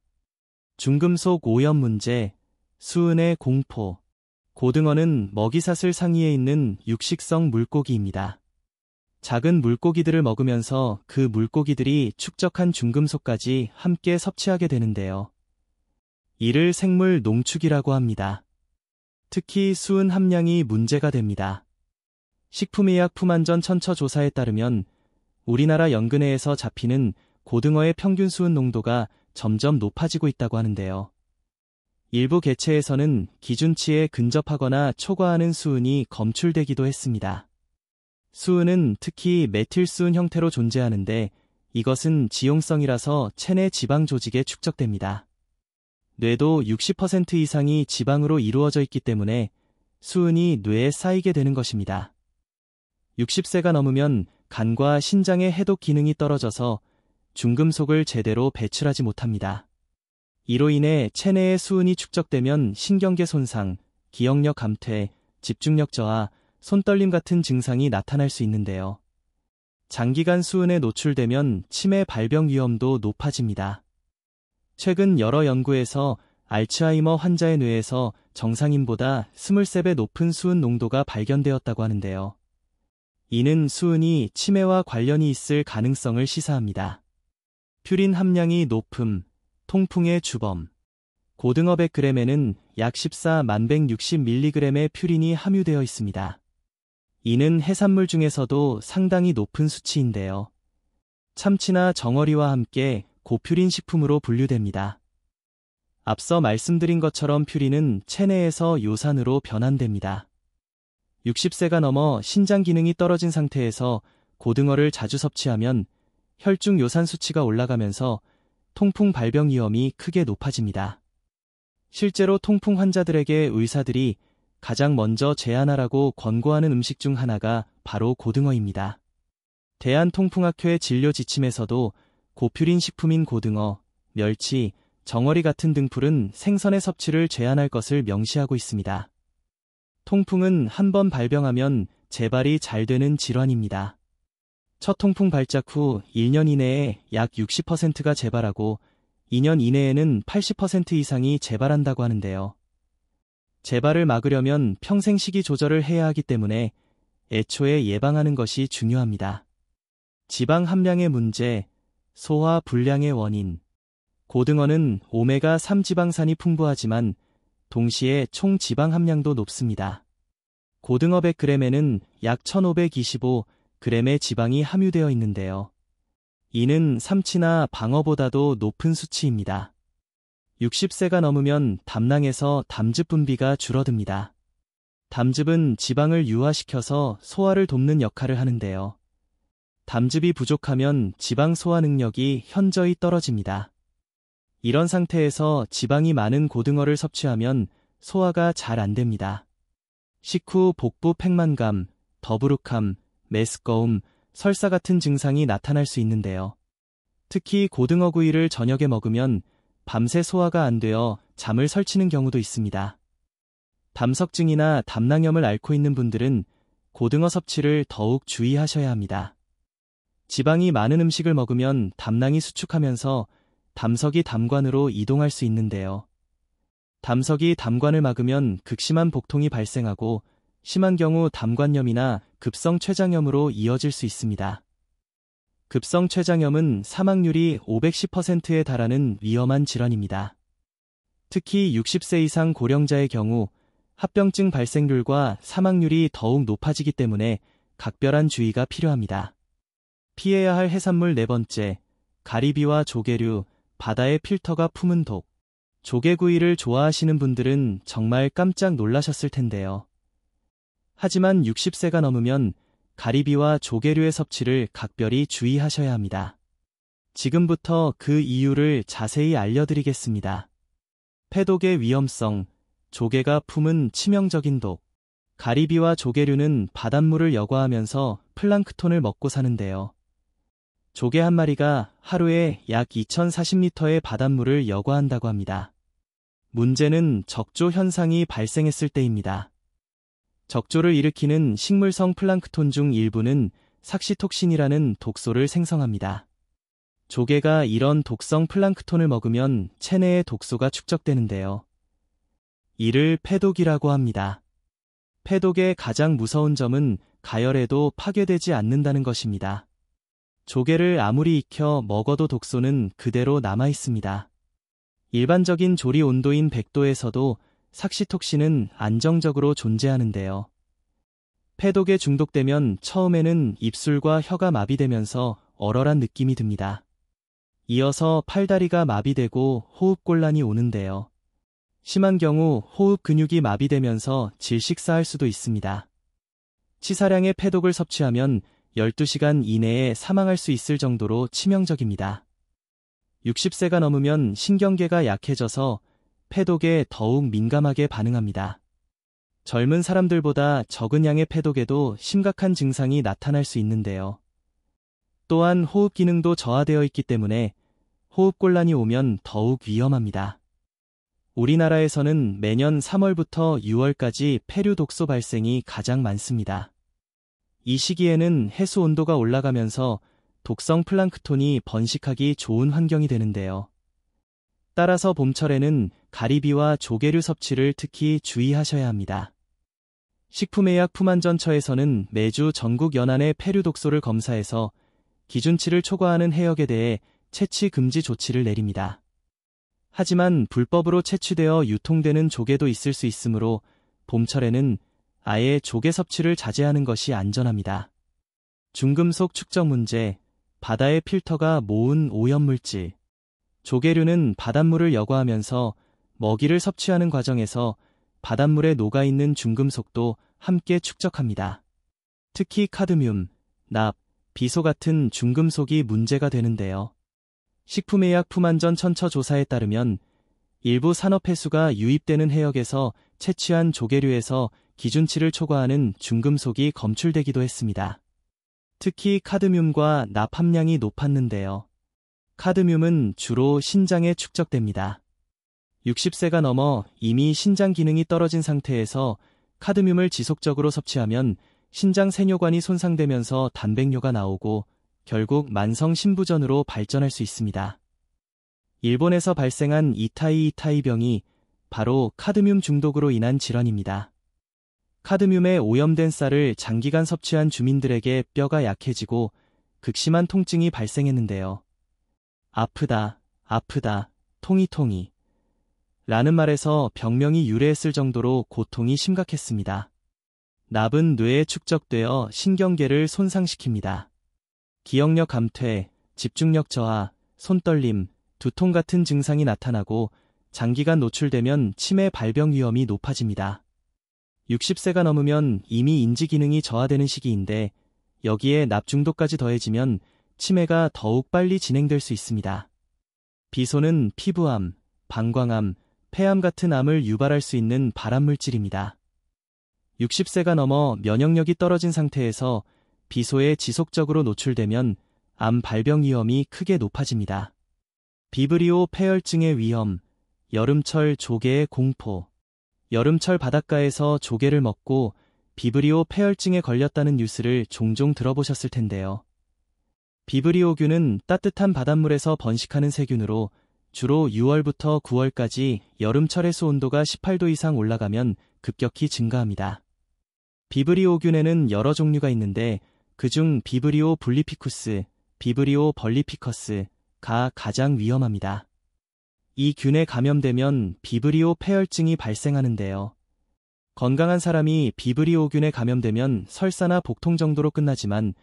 중금속 오염 문제, 수은의 공포. 고등어는 먹이사슬 상위에 있는 육식성 물고기입니다. 작은 물고기들을 먹으면서 그 물고기들이 축적한 중금속까지 함께 섭취하게 되는데요. 이를 생물 농축이라고 합니다. 특히 수은 함량이 문제가 됩니다. 식품의약 품안전 천처 조사에 따르면 우리나라 연근해에서 잡히는 고등어의 평균 수은 농도가 점점 높아지고 있다고 하는데요. 일부 개체에서는 기준치에 근접하거나 초과하는 수은이 검출되기도 했습니다. 수은은 특히 메틸수은 형태로 존재하는데 이것은 지용성이라서 체내 지방 조직에 축적됩니다. 뇌도 60% 이상이 지방으로 이루어져 있기 때문에 수은이 뇌에 쌓이게 되는 것입니다. 60세가 넘으면 간과 신장의 해독 기능이 떨어져서 중금속을 제대로 배출하지 못합니다. 이로 인해 체내에 수은이 축적되면 신경계 손상, 기억력 감퇴, 집중력 저하, 손떨림 같은 증상이 나타날 수 있는데요. 장기간 수은에 노출되면 치매 발병 위험도 높아집니다. 최근 여러 연구에서 알츠하이머 환자의 뇌에서 정상인보다 23배 높은 수은 농도가 발견되었다고 하는데요. 이는 수은이 치매와 관련이 있을 가능성을 시사합니다. 퓨린 함량이 높음, 통풍의 주범. 고등어 100g에는 약 14,160mg의 퓨린이 함유되어 있습니다. 이는 해산물 중에서도 상당히 높은 수치인데요. 참치나 정어리와 함께 고퓨린 식품으로 분류됩니다. 앞서 말씀드린 것처럼 퓨린은 체내에서 요산으로 변환됩니다. 60세가 넘어 신장 기능이 떨어진 상태에서 고등어를 자주 섭취하면 혈중 요산 수치가 올라가면서 통풍 발병 위험이 크게 높아집니다. 실제로 통풍 환자들에게 의사들이 가장 먼저 제한하라고 권고하는 음식 중 하나가 바로 고등어입니다. 대한통풍학회 진료 지침에서도 고퓨린 식품인 고등어, 멸치, 정어리 같은 등풀은 생선의 섭취를 제한할 것을 명시하고 있습니다. 통풍은 한 번 발병하면 재발이 잘 되는 질환입니다. 첫 통풍 발작 후 1년 이내에 약 60%가 재발하고 2년 이내에는 80% 이상이 재발한다고 하는데요. 재발을 막으려면 평생 식이 조절을 해야 하기 때문에 애초에 예방하는 것이 중요합니다. 지방 함량의 문제, 소화 불량의 원인. 고등어는 오메가3 지방산이 풍부하지만 동시에 총 지방 함량도 높습니다. 고등어 100g에는 약 1525g의 지방이 함유되어 있는데요. 이는 삼치나 방어보다도 높은 수치입니다. 60세가 넘으면 담낭에서 담즙 분비가 줄어듭니다. 담즙은 지방을 유화시켜서 소화를 돕는 역할을 하는데요. 담즙이 부족하면 지방 소화 능력이 현저히 떨어집니다. 이런 상태에서 지방이 많은 고등어를 섭취하면 소화가 잘 안 됩니다. 식후 복부 팽만감, 더부룩함, 메스꺼움, 설사 같은 증상이 나타날 수 있는데요. 특히 고등어 구이를 저녁에 먹으면 밤새 소화가 안 되어 잠을 설치는 경우도 있습니다. 담석증이나 담낭염을 앓고 있는 분들은 고등어 섭취를 더욱 주의하셔야 합니다. 지방이 많은 음식을 먹으면 담낭이 수축하면서 담석이 담관으로 이동할 수 있는데요. 담석이 담관을 막으면 극심한 복통이 발생하고 심한 경우 담관염이나 급성 췌장염으로 이어질 수 있습니다. 급성 췌장염은 사망률이 510%에 달하는 위험한 질환입니다. 특히 60세 이상 고령자의 경우 합병증 발생률과 사망률이 더욱 높아지기 때문에 각별한 주의가 필요합니다. 피해야 할 해산물 4번째, 가리비와 조개류, 바다의 필터가 품은 독. 조개구이를 좋아하시는 분들은 정말 깜짝 놀라셨을 텐데요. 하지만 60세가 넘으면 가리비와 조개류의 섭취를 각별히 주의하셔야 합니다. 지금부터 그 이유를 자세히 알려드리겠습니다. 폐독의 위험성, 조개가 품은 치명적인 독. 가리비와 조개류는 바닷물을 여과하면서 플랑크톤을 먹고 사는데요. 조개 한 마리가 하루에 약 2040리터의 바닷물을 여과한다고 합니다. 문제는 적조 현상이 발생했을 때입니다. 적조를 일으키는 식물성 플랑크톤 중 일부는 삭시톡신이라는 독소를 생성합니다. 조개가 이런 독성 플랑크톤을 먹으면 체내에 독소가 축적되는데요. 이를 폐독이라고 합니다. 폐독의 가장 무서운 점은 가열해도 파괴되지 않는다는 것입니다. 조개를 아무리 익혀 먹어도 독소는 그대로 남아 있습니다. 일반적인 조리 온도인 100도에서도 삭시톡신은 안정적으로 존재하는데요. 폐독에 중독되면 처음에는 입술과 혀가 마비되면서 얼얼한 느낌이 듭니다. 이어서 팔다리가 마비되고 호흡곤란이 오는데요. 심한 경우 호흡 근육이 마비되면서 질식사할 수도 있습니다. 치사량의 폐독을 섭취하면 12시간 이내에 사망할 수 있을 정도로 치명적입니다. 60세가 넘으면 신경계가 약해져서 폐독에 더욱 민감하게 반응합니다. 젊은 사람들보다 적은 양의 폐독에도 심각한 증상이 나타날 수 있는데요. 또한 호흡 기능도 저하되어 있기 때문에 호흡곤란이 오면 더욱 위험합니다. 우리나라에서는 매년 3월부터 6월까지 폐류 독소 발생이 가장 많습니다. 이 시기에는 해수 온도가 올라가면서 독성 플랑크톤이 번식하기 좋은 환경이 되는데요. 따라서 봄철에는 가리비와 조개류 섭취를 특히 주의하셔야 합니다. 식품의약품안전처에서는 매주 전국 연안의 폐류 독소를 검사해서 기준치를 초과하는 해역에 대해 채취 금지 조치를 내립니다. 하지만 불법으로 채취되어 유통되는 조개도 있을 수 있으므로 봄철에는 아예 조개 섭취를 자제하는 것이 안전합니다. 중금속 축적 문제, 바다의 필터가 모은 오염물질. 조개류는 바닷물을 여과하면서 먹이를 섭취하는 과정에서 바닷물에 녹아있는 중금속도 함께 축적합니다. 특히 카드뮴, 납, 비소 같은 중금속이 문제가 되는데요. 식품의약 품안전 천처 조사에 따르면 일부 산업해수가 유입되는 해역에서 채취한 조개류에서 기준치를 초과하는 중금속이 검출되기도 했습니다. 특히 카드뮴과 납 함량이 높았는데요. 카드뮴은 주로 신장에 축적됩니다. 60세가 넘어 이미 신장 기능이 떨어진 상태에서 카드뮴을 지속적으로 섭취하면 신장 세뇨관이 손상되면서 단백뇨가 나오고 결국 만성 신부전으로 발전할 수 있습니다. 일본에서 발생한 이타이병이 바로 카드뮴 중독으로 인한 질환입니다. 카드뮴에 오염된 쌀을 장기간 섭취한 주민들에게 뼈가 약해지고 극심한 통증이 발생했는데요. 아프다, 통이 라는 말에서 병명이 유래했을 정도로 고통이 심각했습니다. 납은 뇌에 축적되어 신경계를 손상시킵니다. 기억력 감퇴, 집중력 저하, 손떨림, 두통 같은 증상이 나타나고 장기간 노출되면 치매 발병 위험이 높아집니다. 60세가 넘으면 이미 인지 기능이 저하되는 시기인데 여기에 납 중독까지 더해지면 치매가 더욱 빨리 진행될 수 있습니다. 비소는 피부암, 방광암, 폐암 같은 암을 유발할 수 있는 발암물질입니다. 60세가 넘어 면역력이 떨어진 상태에서 비소에 지속적으로 노출되면 암 발병 위험이 크게 높아집니다. 비브리오 폐혈증의 위험, 여름철 조개의 공포. 여름철 바닷가에서 조개를 먹고 비브리오 폐혈증에 걸렸다는 뉴스를 종종 들어보셨을 텐데요. 비브리오균은 따뜻한 바닷물에서 번식하는 세균으로 주로 6월부터 9월까지 여름철 해수 온도가 18도 이상 올라가면 급격히 증가합니다. 비브리오균에는 여러 종류가 있는데 그중 비브리오 블리피쿠스, 비브리오 벌리피커스가 가장 위험합니다. 이 균에 감염되면 비브리오 폐혈증이 발생하는데요. 건강한 사람이 비브리오균에 감염되면 설사나 복통 정도로 끝나지만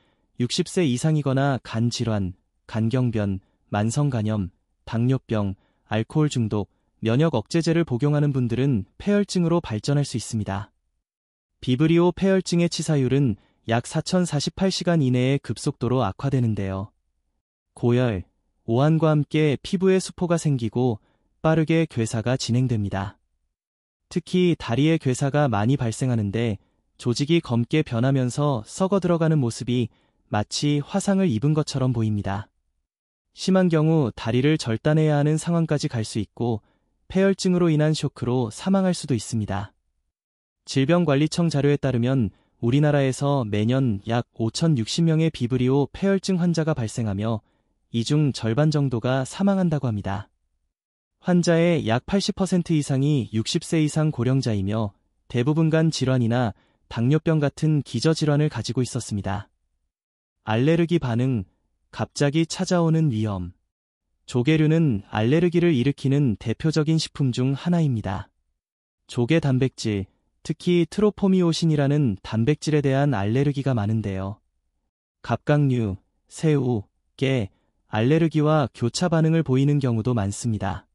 60세 이상이거나 간 질환, 간경변, 만성간염, 당뇨병, 알코올 중독, 면역 억제제를 복용하는 분들은 폐혈증으로 발전할 수 있습니다. 비브리오 폐혈증의 치사율은 약 4048시간 이내에 급속도로 악화되는데요. 고열, 오한과 함께 피부에 수포가 생기고 빠르게 괴사가 진행됩니다. 특히 다리에 괴사가 많이 발생하는데 조직이 검게 변하면서 썩어 들어가는 모습이 마치 화상을 입은 것처럼 보입니다. 심한 경우 다리를 절단해야 하는 상황까지 갈 수 있고 폐혈증으로 인한 쇼크로 사망할 수도 있습니다. 질병관리청 자료에 따르면 우리나라에서 매년 약 5,060명의 비브리오 폐혈증 환자가 발생하며 이 중 절반 정도가 사망한다고 합니다. 환자의 약 80% 이상이 60세 이상 고령자이며 대부분 간 질환이나 당뇨병 같은 기저질환을 가지고 있었습니다. 알레르기 반응, 갑자기 찾아오는 위험. 조개류는 알레르기를 일으키는 대표적인 식품 중 하나입니다. 조개 단백질, 특히 트로포미오신이라는 단백질에 대한 알레르기가 많은데요. 갑각류, 새우, 깨, 알레르기와 교차 반응을 보이는 경우도 많습니다.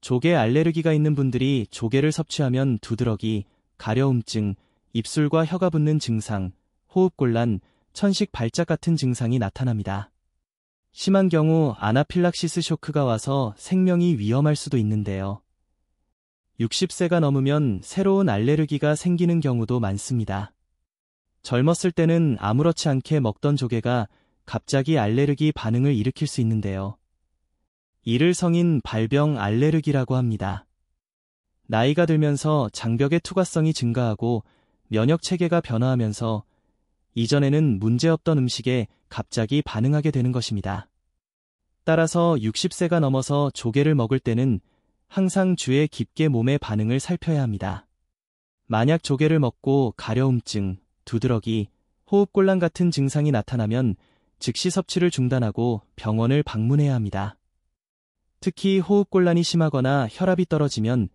조개 알레르기가 있는 분들이 조개를 섭취하면 두드러기, 가려움증, 입술과 혀가 붓는 증상, 호흡곤란, 천식 발작 같은 증상이 나타납니다. 심한 경우 아나필락시스 쇼크가 와서 생명이 위험할 수도 있는데요. 60세가 넘으면 새로운 알레르기가 생기는 경우도 많습니다. 젊었을 때는 아무렇지 않게 먹던 조개가 갑자기 알레르기 반응을 일으킬 수 있는데요. 이를 성인 발병 알레르기라고 합니다. 나이가 들면서 장벽의 투과성이 증가하고 면역 체계가 변화하면서 이전에는 문제없던 음식에 갑자기 반응하게 되는 것입니다. 따라서 60세가 넘어서 조개를 먹을 때는 항상 주의 깊게 몸의 반응을 살펴야 합니다. 만약 조개를 먹고 가려움증, 두드러기, 호흡곤란 같은 증상이 나타나면 즉시 섭취를 중단하고 병원을 방문해야 합니다. 특히 호흡곤란이 심하거나 혈압이 떨어지면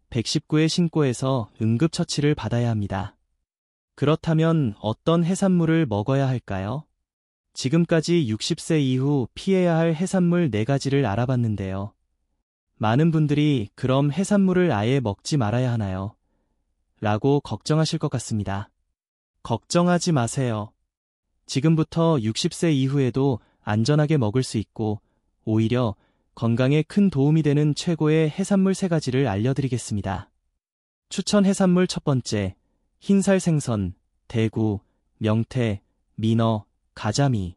119에 신고해서 응급처치를 받아야 합니다. 그렇다면 어떤 해산물을 먹어야 할까요? 지금까지 60세 이후 피해야 할 해산물 4가지를 알아봤는데요. 많은 분들이 그럼 해산물을 아예 먹지 말아야 하나요? 라고 걱정하실 것 같습니다. 걱정하지 마세요. 지금부터 60세 이후에도 안전하게 먹을 수 있고 오히려 건강에 큰 도움이 되는 최고의 해산물 3가지를 알려드리겠습니다. 추천 해산물 첫 번째, 흰살 생선, 대구, 명태, 민어, 가자미.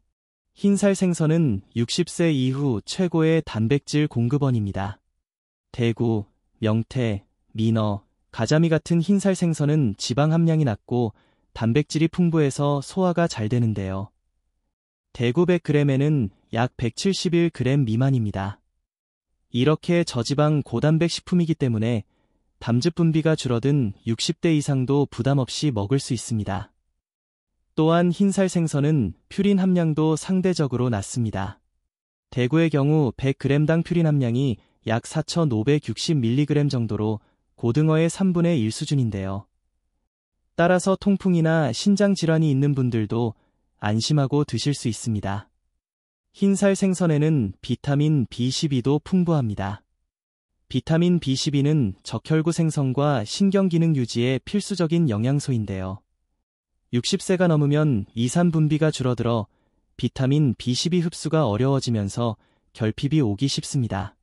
흰살 생선은 60세 이후 최고의 단백질 공급원입니다. 대구, 명태, 민어, 가자미 같은 흰살 생선은 지방 함량이 낮고 단백질이 풍부해서 소화가 잘 되는데요. 대구 100g에는 약 171g 미만입니다. 이렇게 저지방 고단백 식품이기 때문에 담즙 분비가 줄어든 60대 이상도 부담 없이 먹을 수 있습니다. 또한 흰살 생선은 퓨린 함량도 상대적으로 낮습니다. 대구의 경우 100g당 퓨린 함량이 약 4,560mg 정도로 고등어의 3분의 1 수준인데요. 따라서 통풍이나 신장 질환이 있는 분들도 안심하고 드실 수 있습니다. 흰살 생선에는 비타민 B12도 풍부합니다. 비타민 B12는 적혈구 생성과 신경기능 유지에 필수적인 영양소인데요. 60세가 넘으면 이산 분비가 줄어들어 비타민 B12 흡수가 어려워지면서 결핍이 오기 쉽습니다.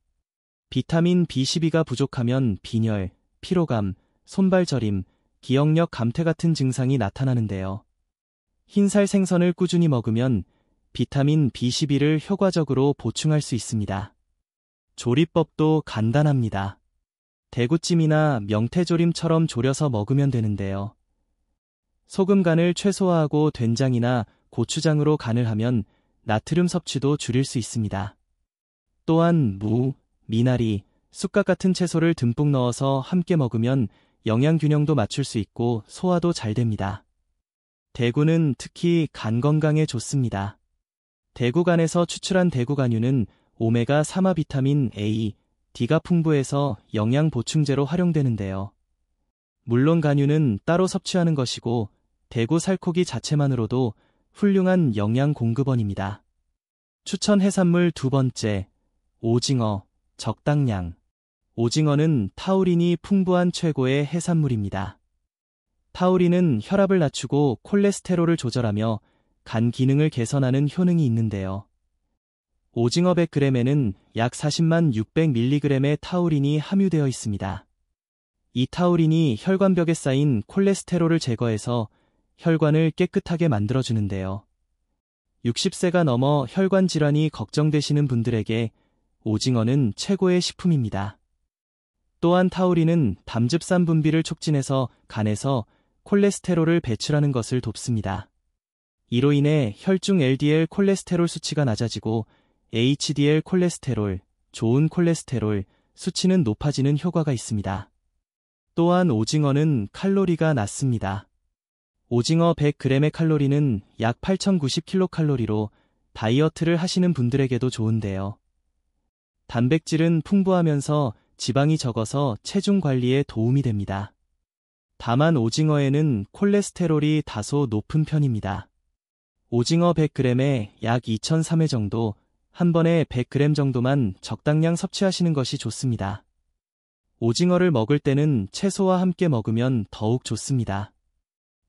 비타민 B12가 부족하면 빈혈, 피로감, 손발 저림, 기억력 감퇴 같은 증상이 나타나는데요. 흰살 생선을 꾸준히 먹으면 비타민 B12를 효과적으로 보충할 수 있습니다. 조리법도 간단합니다. 대구찜이나 명태조림처럼 졸여서 먹으면 되는데요. 소금 간을 최소화하고 된장이나 고추장으로 간을 하면 나트륨 섭취도 줄일 수 있습니다. 또한 무, 미나리, 쑥갓 같은 채소를 듬뿍 넣어서 함께 먹으면 영양 균형도 맞출 수 있고 소화도 잘 됩니다. 대구는 특히 간 건강에 좋습니다. 대구간에서 추출한 대구간유는 오메가 3화 비타민 A, D가 풍부해서 영양 보충제로 활용되는데요. 물론 간유는 따로 섭취하는 것이고 대구 살코기 자체만으로도 훌륭한 영양 공급원입니다. 추천 해산물 두 번째, 오징어, 적당량. 오징어는 타우린이 풍부한 최고의 해산물입니다. 타우린은 혈압을 낮추고 콜레스테롤을 조절하며 간 기능을 개선하는 효능이 있는데요. 오징어 100g에는 약 40만 600mg의 타우린이 함유되어 있습니다. 이 타우린이 혈관벽에 쌓인 콜레스테롤을 제거해서 혈관을 깨끗하게 만들어주는데요. 60세가 넘어 혈관 질환이 걱정되시는 분들에게 오징어는 최고의 식품입니다. 또한 타우린은 담즙산 분비를 촉진해서 간에서 콜레스테롤을 배출하는 것을 돕습니다. 이로 인해 혈중 LDL 콜레스테롤 수치가 낮아지고 HDL 콜레스테롤, 좋은 콜레스테롤 수치는 높아지는 효과가 있습니다. 또한 오징어는 칼로리가 낮습니다. 오징어 100g의 칼로리는 약 8,090kcal로 다이어트를 하시는 분들에게도 좋은데요. 단백질은 풍부하면서 지방이 적어서 체중 관리에 도움이 됩니다. 다만 오징어에는 콜레스테롤이 다소 높은 편입니다. 오징어 100g에 약 2,003회 정도, 한 번에 100g 정도만 적당량 섭취하시는 것이 좋습니다. 오징어를 먹을 때는 채소와 함께 먹으면 더욱 좋습니다.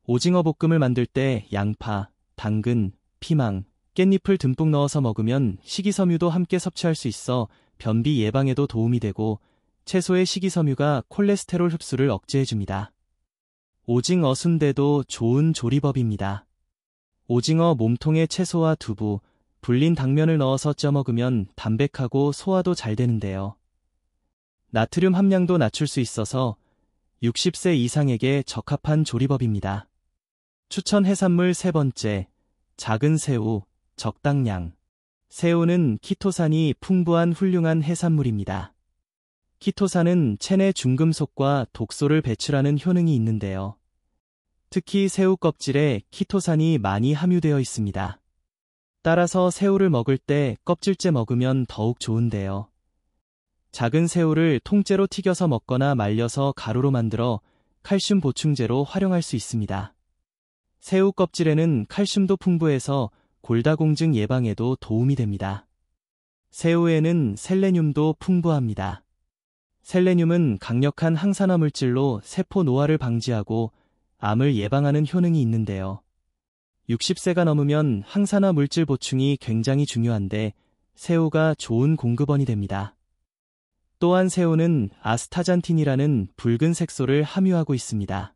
오징어 볶음을 만들 때 양파, 당근, 피망, 깻잎을 듬뿍 넣어서 먹으면 식이섬유도 함께 섭취할 수 있어 변비 예방에도 도움이 되고 채소의 식이섬유가 콜레스테롤 흡수를 억제해줍니다. 오징어 순대도 좋은 조리법입니다. 오징어 몸통에 채소와 두부, 불린 당면을 넣어서 쪄 먹으면 담백하고 소화도 잘 되는데요. 나트륨 함량도 낮출 수 있어서 60세 이상에게 적합한 조리법입니다. 추천 해산물 세 번째, 작은 새우, 적당량. 새우는 키토산이 풍부한 훌륭한 해산물입니다. 키토산은 체내 중금속과 독소를 배출하는 효능이 있는데요. 특히 새우 껍질에 키토산이 많이 함유되어 있습니다. 따라서 새우를 먹을 때 껍질째 먹으면 더욱 좋은데요. 작은 새우를 통째로 튀겨서 먹거나 말려서 가루로 만들어 칼슘 보충제로 활용할 수 있습니다. 새우 껍질에는 칼슘도 풍부해서 골다공증 예방에도 도움이 됩니다. 새우에는 셀레늄도 풍부합니다. 셀레늄은 강력한 항산화 물질로 세포 노화를 방지하고 암을 예방하는 효능이 있는데요. 60세가 넘으면 항산화 물질 보충이 굉장히 중요한데 새우가 좋은 공급원이 됩니다. 또한 새우는 아스타잔틴이라는 붉은 색소를 함유하고 있습니다.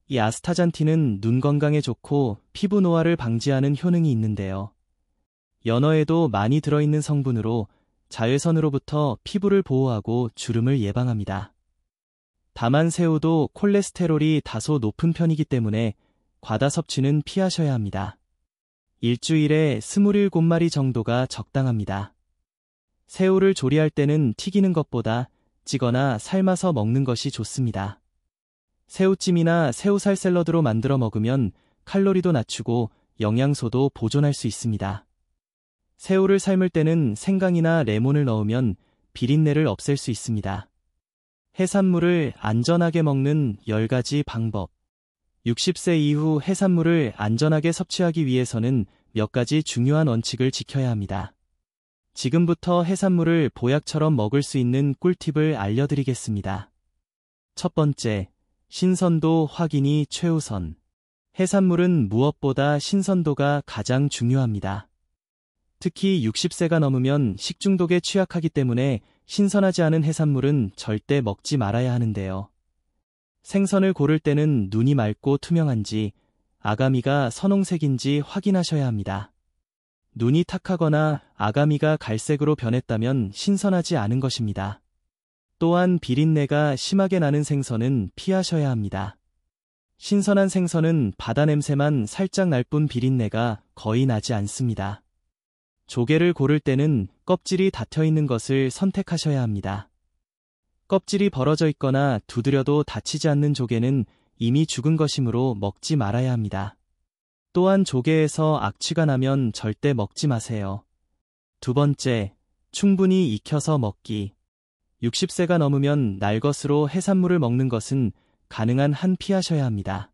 이 아스타잔틴은 눈 건강에 좋고 피부 노화를 방지하는 효능이 있는데요. 연어에도 많이 들어있는 성분으로 자외선으로부터 피부를 보호하고 주름을 예방합니다. 다만 새우도 콜레스테롤이 다소 높은 편이기 때문에 과다 섭취는 피하셔야 합니다. 일주일에 27마리 정도가 적당합니다. 새우를 조리할 때는 튀기는 것보다 찌거나 삶아서 먹는 것이 좋습니다. 새우찜이나 새우살 샐러드로 만들어 먹으면 칼로리도 낮추고 영양소도 보존할 수 있습니다. 새우를 삶을 때는 생강이나 레몬을 넣으면 비린내를 없앨 수 있습니다. 해산물을 안전하게 먹는 10가지 방법. 60세 이후 해산물을 안전하게 섭취하기 위해서는 몇 가지 중요한 원칙을 지켜야 합니다. 지금부터 해산물을 보약처럼 먹을 수 있는 꿀팁을 알려드리겠습니다. 첫 번째, 신선도 확인이 최우선. 해산물은 무엇보다 신선도가 가장 중요합니다. 특히 60세가 넘으면 식중독에 취약하기 때문에 신선하지 않은 해산물은 절대 먹지 말아야 하는데요. 생선을 고를 때는 눈이 맑고 투명한지, 아가미가 선홍색인지 확인하셔야 합니다. 눈이 탁하거나 아가미가 갈색으로 변했다면 신선하지 않은 것입니다. 또한 비린내가 심하게 나는 생선은 피하셔야 합니다. 신선한 생선은 바다 냄새만 살짝 날 뿐 비린내가 거의 나지 않습니다. 조개를 고를 때는 껍질이 닫혀 있는 것을 선택하셔야 합니다. 껍질이 벌어져 있거나 두드려도 다치지 않는 조개는 이미 죽은 것이므로 먹지 말아야 합니다. 또한 조개에서 악취가 나면 절대 먹지 마세요. 두 번째, 충분히 익혀서 먹기. 60세가 넘으면 날것으로 해산물을 먹는 것은 가능한 한 피하셔야 합니다.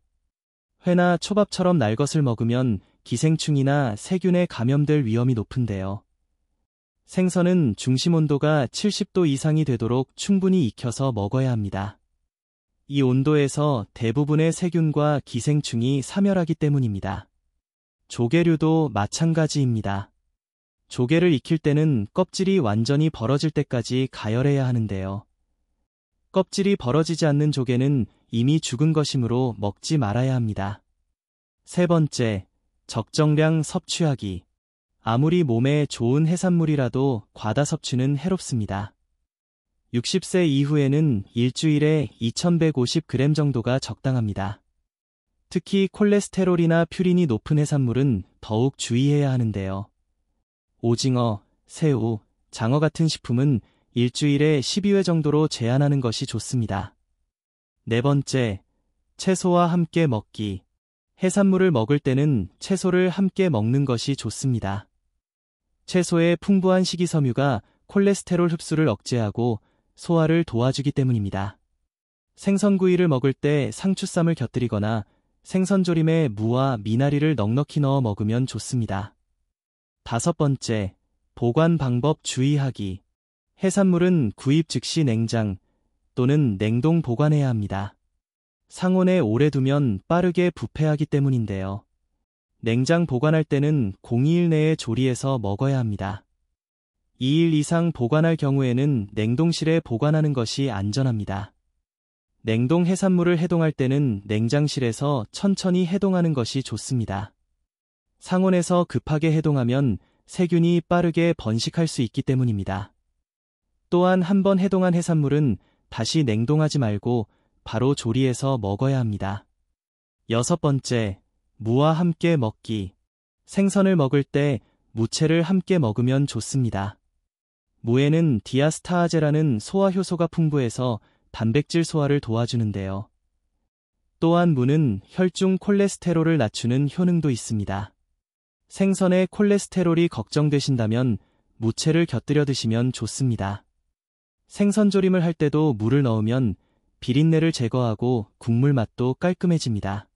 회나 초밥처럼 날것을 먹으면 기생충이나 세균에 감염될 위험이 높은데요. 생선은 중심 온도가 70도 이상이 되도록 충분히 익혀서 먹어야 합니다. 이 온도에서 대부분의 세균과 기생충이 사멸하기 때문입니다. 조개류도 마찬가지입니다. 조개를 익힐 때는 껍질이 완전히 벌어질 때까지 가열해야 하는데요. 껍질이 벌어지지 않는 조개는 이미 죽은 것이므로 먹지 말아야 합니다. 세 번째, 적정량 섭취하기. 아무리 몸에 좋은 해산물이라도 과다 섭취는 해롭습니다. 60세 이후에는 일주일에 2150g 정도가 적당합니다. 특히 콜레스테롤이나 퓨린이 높은 해산물은 더욱 주의해야 하는데요. 오징어, 새우, 장어 같은 식품은 일주일에 12회 정도로 제한하는 것이 좋습니다. 네 번째, 채소와 함께 먹기. 해산물을 먹을 때는 채소를 함께 먹는 것이 좋습니다. 채소의 풍부한 식이섬유가 콜레스테롤 흡수를 억제하고 소화를 도와주기 때문입니다. 생선구이를 먹을 때 상추쌈을 곁들이거나 생선조림에 무와 미나리를 넉넉히 넣어 먹으면 좋습니다. 다섯 번째, 보관 방법 주의하기. 해산물은 구입 즉시 냉장 또는 냉동 보관해야 합니다. 상온에 오래 두면 빠르게 부패하기 때문인데요. 냉장 보관할 때는 02일 내에 조리해서 먹어야 합니다. 2일 이상 보관할 경우에는 냉동실에 보관하는 것이 안전합니다. 냉동 해산물을 해동할 때는 냉장실에서 천천히 해동하는 것이 좋습니다. 상온에서 급하게 해동하면 세균이 빠르게 번식할 수 있기 때문입니다. 또한 한번 해동한 해산물은 다시 냉동하지 말고 바로 조리해서 먹어야 합니다. 여섯 번째, 무와 함께 먹기. 생선을 먹을 때 무채를 함께 먹으면 좋습니다. 무에는 디아스타아제라는 소화 효소가 풍부해서 단백질 소화를 도와주는데요. 또한 무는 혈중 콜레스테롤을 낮추는 효능도 있습니다. 생선의 콜레스테롤이 걱정되신다면 무채를 곁들여 드시면 좋습니다. 생선조림을 할 때도 무를 넣으면 비린내를 제거하고 국물 맛도 깔끔해집니다.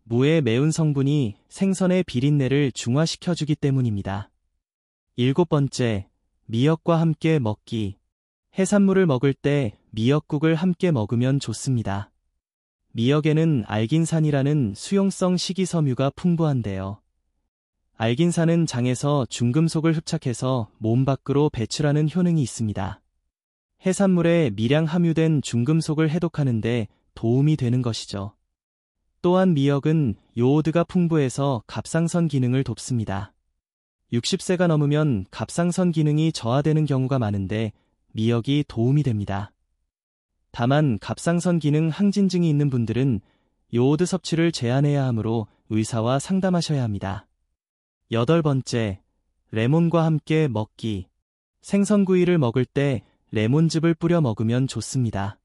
무의 매운 성분이 생선의 비린내를 중화시켜주기 때문입니다. 일곱 번째, 미역과 함께 먹기. 해산물을 먹을 때 미역국을 함께 먹으면 좋습니다. 미역에는 알긴산이라는 수용성 식이섬유가 풍부한데요. 알긴산은 장에서 중금속을 흡착해서 몸 밖으로 배출하는 효능이 있습니다. 해산물에 미량 함유된 중금속을 해독하는 데 도움이 되는 것이죠. 또한 미역은 요오드가 풍부해서 갑상선 기능을 돕습니다. 60세가 넘으면 갑상선 기능이 저하되는 경우가 많은데 미역이 도움이 됩니다. 다만 갑상선 기능 항진증이 있는 분들은 요오드 섭취를 제한해야 하므로 의사와 상담하셔야 합니다. 8번째, 레몬과 함께 먹기. 생선구이를 먹을 때 레몬즙을 뿌려 먹으면 좋습니다.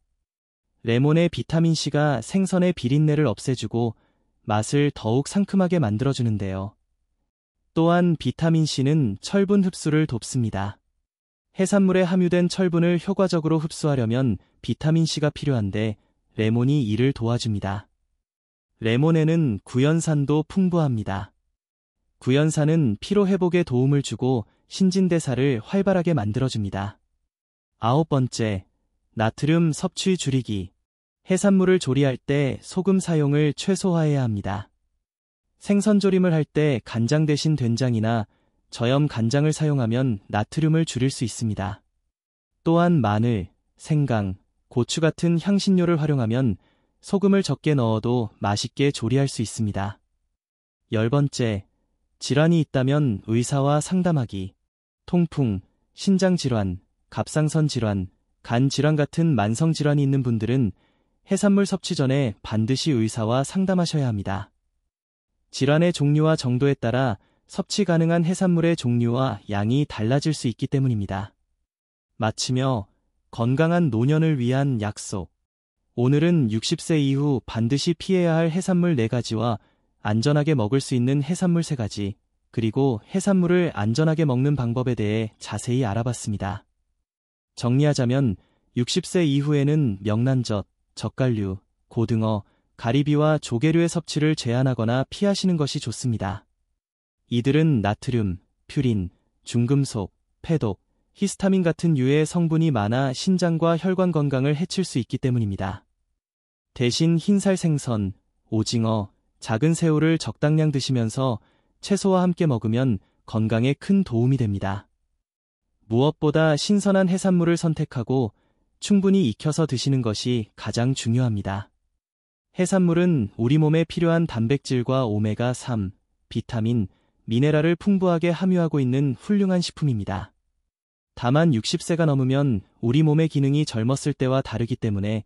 레몬의 비타민C가 생선의 비린내를 없애주고 맛을 더욱 상큼하게 만들어주는데요. 또한 비타민C는 철분 흡수를 돕습니다. 해산물에 함유된 철분을 효과적으로 흡수하려면 비타민C가 필요한데 레몬이 이를 도와줍니다. 레몬에는 구연산도 풍부합니다. 구연산은 피로회복에 도움을 주고 신진대사를 활발하게 만들어줍니다. 9번째, 나트륨 섭취 줄이기. 해산물을 조리할 때 소금 사용을 최소화해야 합니다. 생선조림을 할 때 간장 대신 된장이나 저염 간장을 사용하면 나트륨을 줄일 수 있습니다. 또한 마늘, 생강, 고추 같은 향신료를 활용하면 소금을 적게 넣어도 맛있게 조리할 수 있습니다. 10번째, 질환이 있다면 의사와 상담하기. 통풍, 신장질환, 갑상선 질환, 간 질환 같은 만성 질환이 있는 분들은 해산물 섭취 전에 반드시 의사와 상담하셔야 합니다. 질환의 종류와 정도에 따라 섭취 가능한 해산물의 종류와 양이 달라질 수 있기 때문입니다. 마치며 건강한 노년을 위한 약속. 오늘은 60세 이후 반드시 피해야 할 해산물 4가지와 안전하게 먹을 수 있는 해산물 3가지, 그리고 해산물을 안전하게 먹는 방법에 대해 자세히 알아봤습니다. 정리하자면 60세 이후에는 명란젓, 젓갈류, 고등어, 가리비와 조개류의 섭취를 제한하거나 피하시는 것이 좋습니다. 이들은 나트륨, 퓨린, 중금속, 패독, 히스타민 같은 유해 성분이 많아 신장과 혈관 건강을 해칠 수 있기 때문입니다. 대신 흰살 생선, 오징어, 작은 새우를 적당량 드시면서 채소와 함께 먹으면 건강에 큰 도움이 됩니다. 무엇보다 신선한 해산물을 선택하고 충분히 익혀서 드시는 것이 가장 중요합니다. 해산물은 우리 몸에 필요한 단백질과 오메가3, 비타민, 미네랄을 풍부하게 함유하고 있는 훌륭한 식품입니다. 다만 60세가 넘으면 우리 몸의 기능이 젊었을 때와 다르기 때문에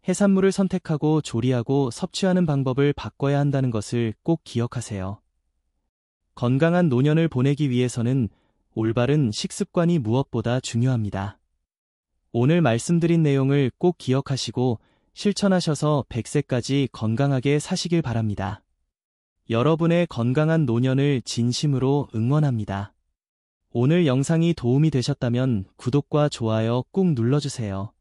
해산물을 선택하고 조리하고 섭취하는 방법을 바꿔야 한다는 것을 꼭 기억하세요. 건강한 노년을 보내기 위해서는 올바른 식습관이 무엇보다 중요합니다. 오늘 말씀드린 내용을 꼭 기억하시고 실천하셔서 100세까지 건강하게 사시길 바랍니다. 여러분의 건강한 노년을 진심으로 응원합니다. 오늘 영상이 도움이 되셨다면 구독과 좋아요 꾹 눌러주세요.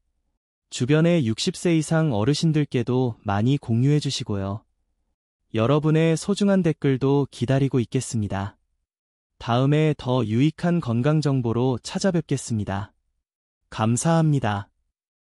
주변의 60세 이상 어르신들께도 많이 공유해 주시고요. 여러분의 소중한 댓글도 기다리고 있겠습니다. 다음에 더 유익한 건강 정보로 찾아뵙겠습니다. 감사합니다.